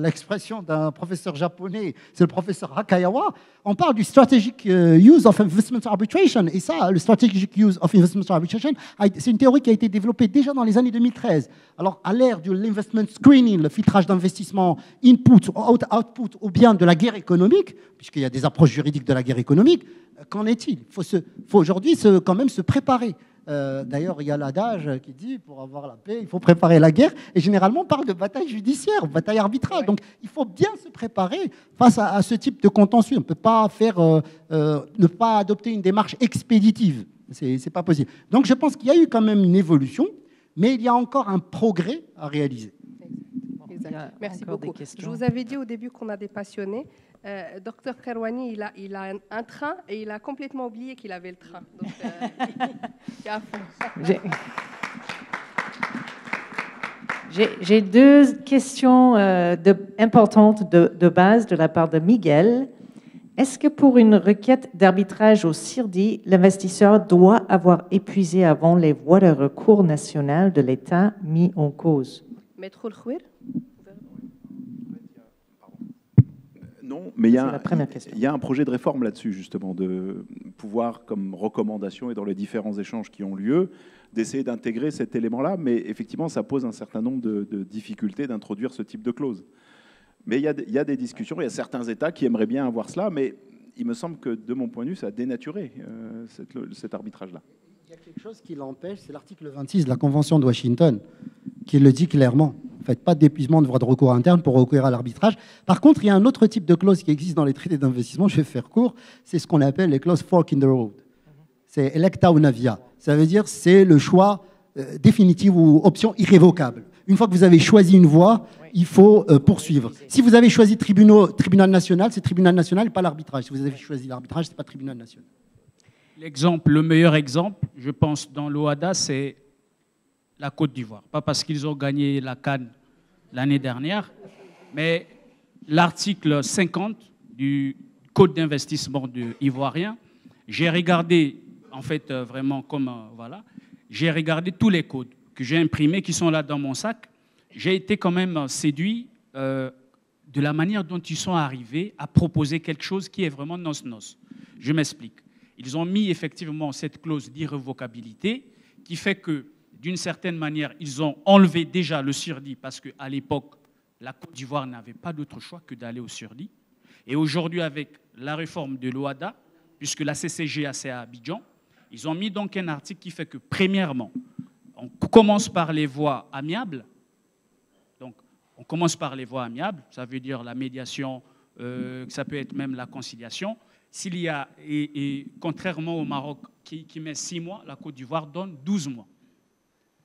l'expression d'un professeur japonais, c'est le professeur Hakayawa, on parle du strategic use of investment arbitration. Et ça, le strategic use of investment arbitration, c'est une théorie qui a été développée déjà dans les années 2013. Alors à l'ère de l'investment screening, le filtrage d'investissement, input, output, ou bien de la guerre économique, puisqu'il y a des approches juridiques de la guerre économique, qu'en est-il? Il faut aujourd'hui quand même se préparer. D'ailleurs, il y a l'adage qui dit, pour avoir la paix, il faut préparer la guerre. Et généralement, on parle de bataille judiciaire, bataille arbitrale. Donc, il faut bien se préparer face à ce type de contentieux. On ne peut pas ne pas adopter une démarche expéditive. Ce n'est pas possible. Donc, je pense qu'il y a eu quand même une évolution, mais il y a encore un progrès à réaliser. Merci beaucoup. Je vous avais dit au début qu'on a des passionnés. Docteur Karouani, il a un train et il a complètement oublié qu'il avait le train. Donc, il est à fond. J'ai 2 questions importantes de base de la part de Miguel. Est-ce que pour une requête d'arbitrage au CIRDI, l'investisseur doit avoir épuisé avant les voies de recours nationales de l'État mis en cause? Maître Khouir? Non, mais il y a un projet de réforme là-dessus, justement, de pouvoir, comme recommandation et dans les différents échanges qui ont lieu, d'essayer d'intégrer cet élément-là. Mais effectivement, ça pose un certain nombre de difficultés d'introduire ce type de clause. Mais il y a des discussions, il y a certains États qui aimeraient bien avoir cela, mais il me semble que, de mon point de vue, ça a dénaturé cet arbitrage-là. Il y a quelque chose qui l'empêche, c'est l'article 26 de la Convention de Washington, qui le dit clairement. Faites pas d'épuisement de voie de recours interne pour recourir à l'arbitrage. Par contre, il y a un autre type de clause qui existe dans les traités d'investissement, je vais faire court, c'est ce qu'on appelle les clauses fork in the road. C'est electa una via. Ça veut dire c'est le choix définitif ou option irrévocable. Une fois que vous avez choisi une voie, il faut poursuivre. Si vous avez choisi tribunal national, c'est tribunal national et pas l'arbitrage. Si vous avez choisi l'arbitrage, c'est pas tribunal national. Le meilleur exemple, je pense, dans l'OADA, c'est la Côte d'Ivoire. Pas parce qu'ils ont gagné la CAN l'année dernière, mais l'article 50 du Code d'investissement ivoirien, j'ai regardé, en fait, vraiment comme, voilà, j'ai regardé tous les codes que j'ai imprimés, qui sont là dans mon sac. J'ai été quand même séduit de la manière dont ils sont arrivés à proposer quelque chose qui est vraiment nos-nos. Je m'explique. Ils ont mis effectivement cette clause d'irrévocabilité qui fait que, d'une certaine manière, ils ont enlevé déjà le surdi parce qu'à l'époque, la Côte d'Ivoire n'avait pas d'autre choix que d'aller au surdi. Et aujourd'hui, avec la réforme de l'OADA, puisque la CCGA c'est à Abidjan, ils ont mis donc un article qui fait que, premièrement, on commence par les voies amiables. Donc, on commence par les voies amiables, ça veut dire la médiation, ça peut être même la conciliation. S'il y a, et contrairement au Maroc qui met 6 mois, la Côte d'Ivoire donne 12 mois.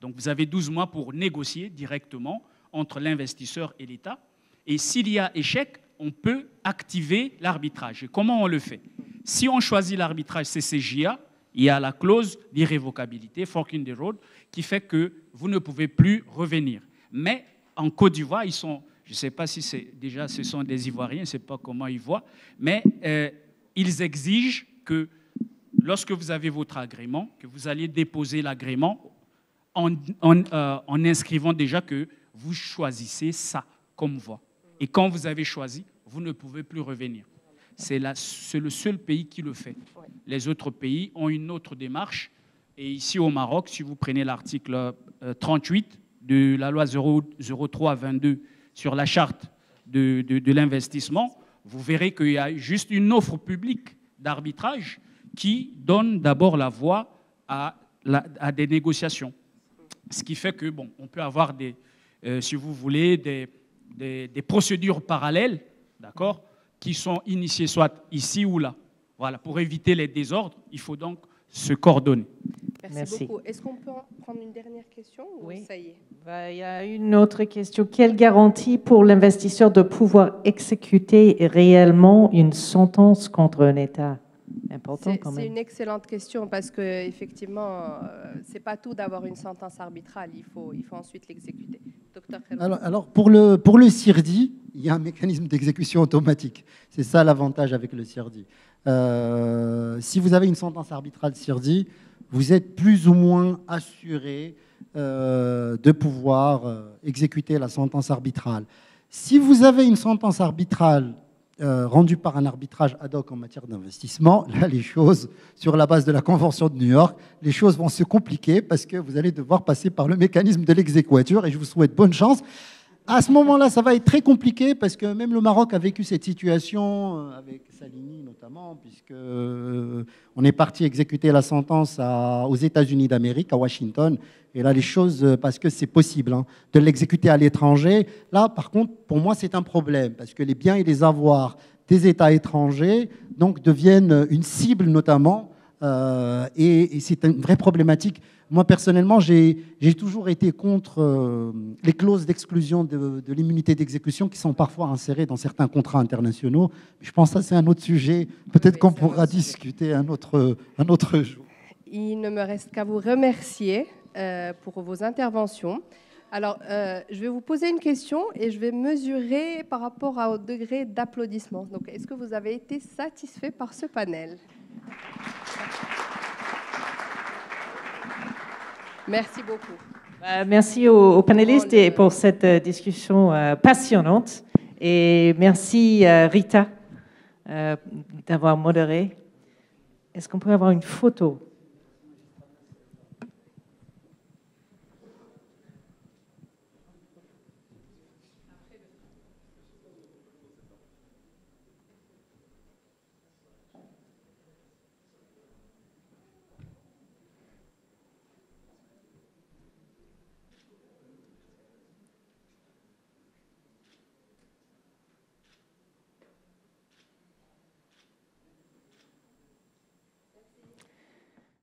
Donc vous avez 12 mois pour négocier directement entre l'investisseur et l'État. Et s'il y a échec, on peut activer l'arbitrage. Et comment on le fait? Si on choisit l'arbitrage CCJA, il y a la clause d'irrévocabilité, fork in the road, qui fait que vous ne pouvez plus revenir. Mais en Côte d'Ivoire, ils sont, je ne sais pas si c'est déjà ce sont des Ivoiriens, je ne sais pas comment ils voient, mais ils exigent que lorsque vous avez votre agrément, que vous alliez déposer l'agrément en inscrivant déjà que vous choisissez ça comme voie. Et quand vous avez choisi, vous ne pouvez plus revenir. C'est le seul pays qui le fait. Les autres pays ont une autre démarche. Et ici au Maroc, si vous prenez l'article 38 de la loi 03-22 sur la charte de l'investissement, vous verrez qu'il y a juste une offre publique d'arbitrage qui donne d'abord la voie à des négociations. Ce qui fait que, bon, on peut avoir si vous voulez, des procédures parallèles, d'accord, qui sont initiées soit ici ou là. Voilà, pour éviter les désordres, il faut donc se coordonner. Merci beaucoup. Est-ce qu'on peut prendre une dernière question ou oui. Ça y est. Il y a une autre question. Quelle garantie pour l'investisseur de pouvoir exécuter réellement une sentence contre un État? Important quand même. C'est une excellente question parce qu'effectivement, ce n'est pas tout d'avoir une sentence arbitrale. Il faut ensuite l'exécuter. Docteur Khelou. Alors pour le CIRDI, il y a un mécanisme d'exécution automatique. C'est ça l'avantage avec le CIRDI. Si vous avez une sentence arbitrale CIRDI, vous êtes plus ou moins assuré de pouvoir exécuter la sentence arbitrale. Si vous avez une sentence arbitrale rendue par un arbitrage ad hoc en matière d'investissement, là, les choses, sur la base de la Convention de New York, les choses vont se compliquer parce que vous allez devoir passer par le mécanisme de l'exéquatur et je vous souhaite bonne chance. À ce moment-là, ça va être très compliqué parce que même le Maroc a vécu cette situation avec Salini notamment, puisque on est parti exécuter la sentence aux États-Unis d'Amérique, à Washington. Et là, les choses, parce que c'est possible de l'exécuter à l'étranger. Là, par contre, pour moi, c'est un problème parce que les biens et les avoirs des États étrangers donc, deviennent une cible notamment. Et c'est une vraie problématique. Moi, personnellement, j'ai toujours été contre les clauses d'exclusion de l'immunité d'exécution qui sont parfois insérées dans certains contrats internationaux. Je pense que ça, c'est un autre sujet. Peut-être qu'on pourra discuter un autre jour. Il ne me reste qu'à vous remercier pour vos interventions. Alors, je vais vous poser une question et je vais mesurer par rapport au degré d'applaudissement. Donc, est-ce que vous avez été satisfait par ce panel ? Merci beaucoup. Merci aux panélistes et pour cette discussion passionnante. Et merci Rita d'avoir modéré. Est-ce qu'on peut avoir une photo?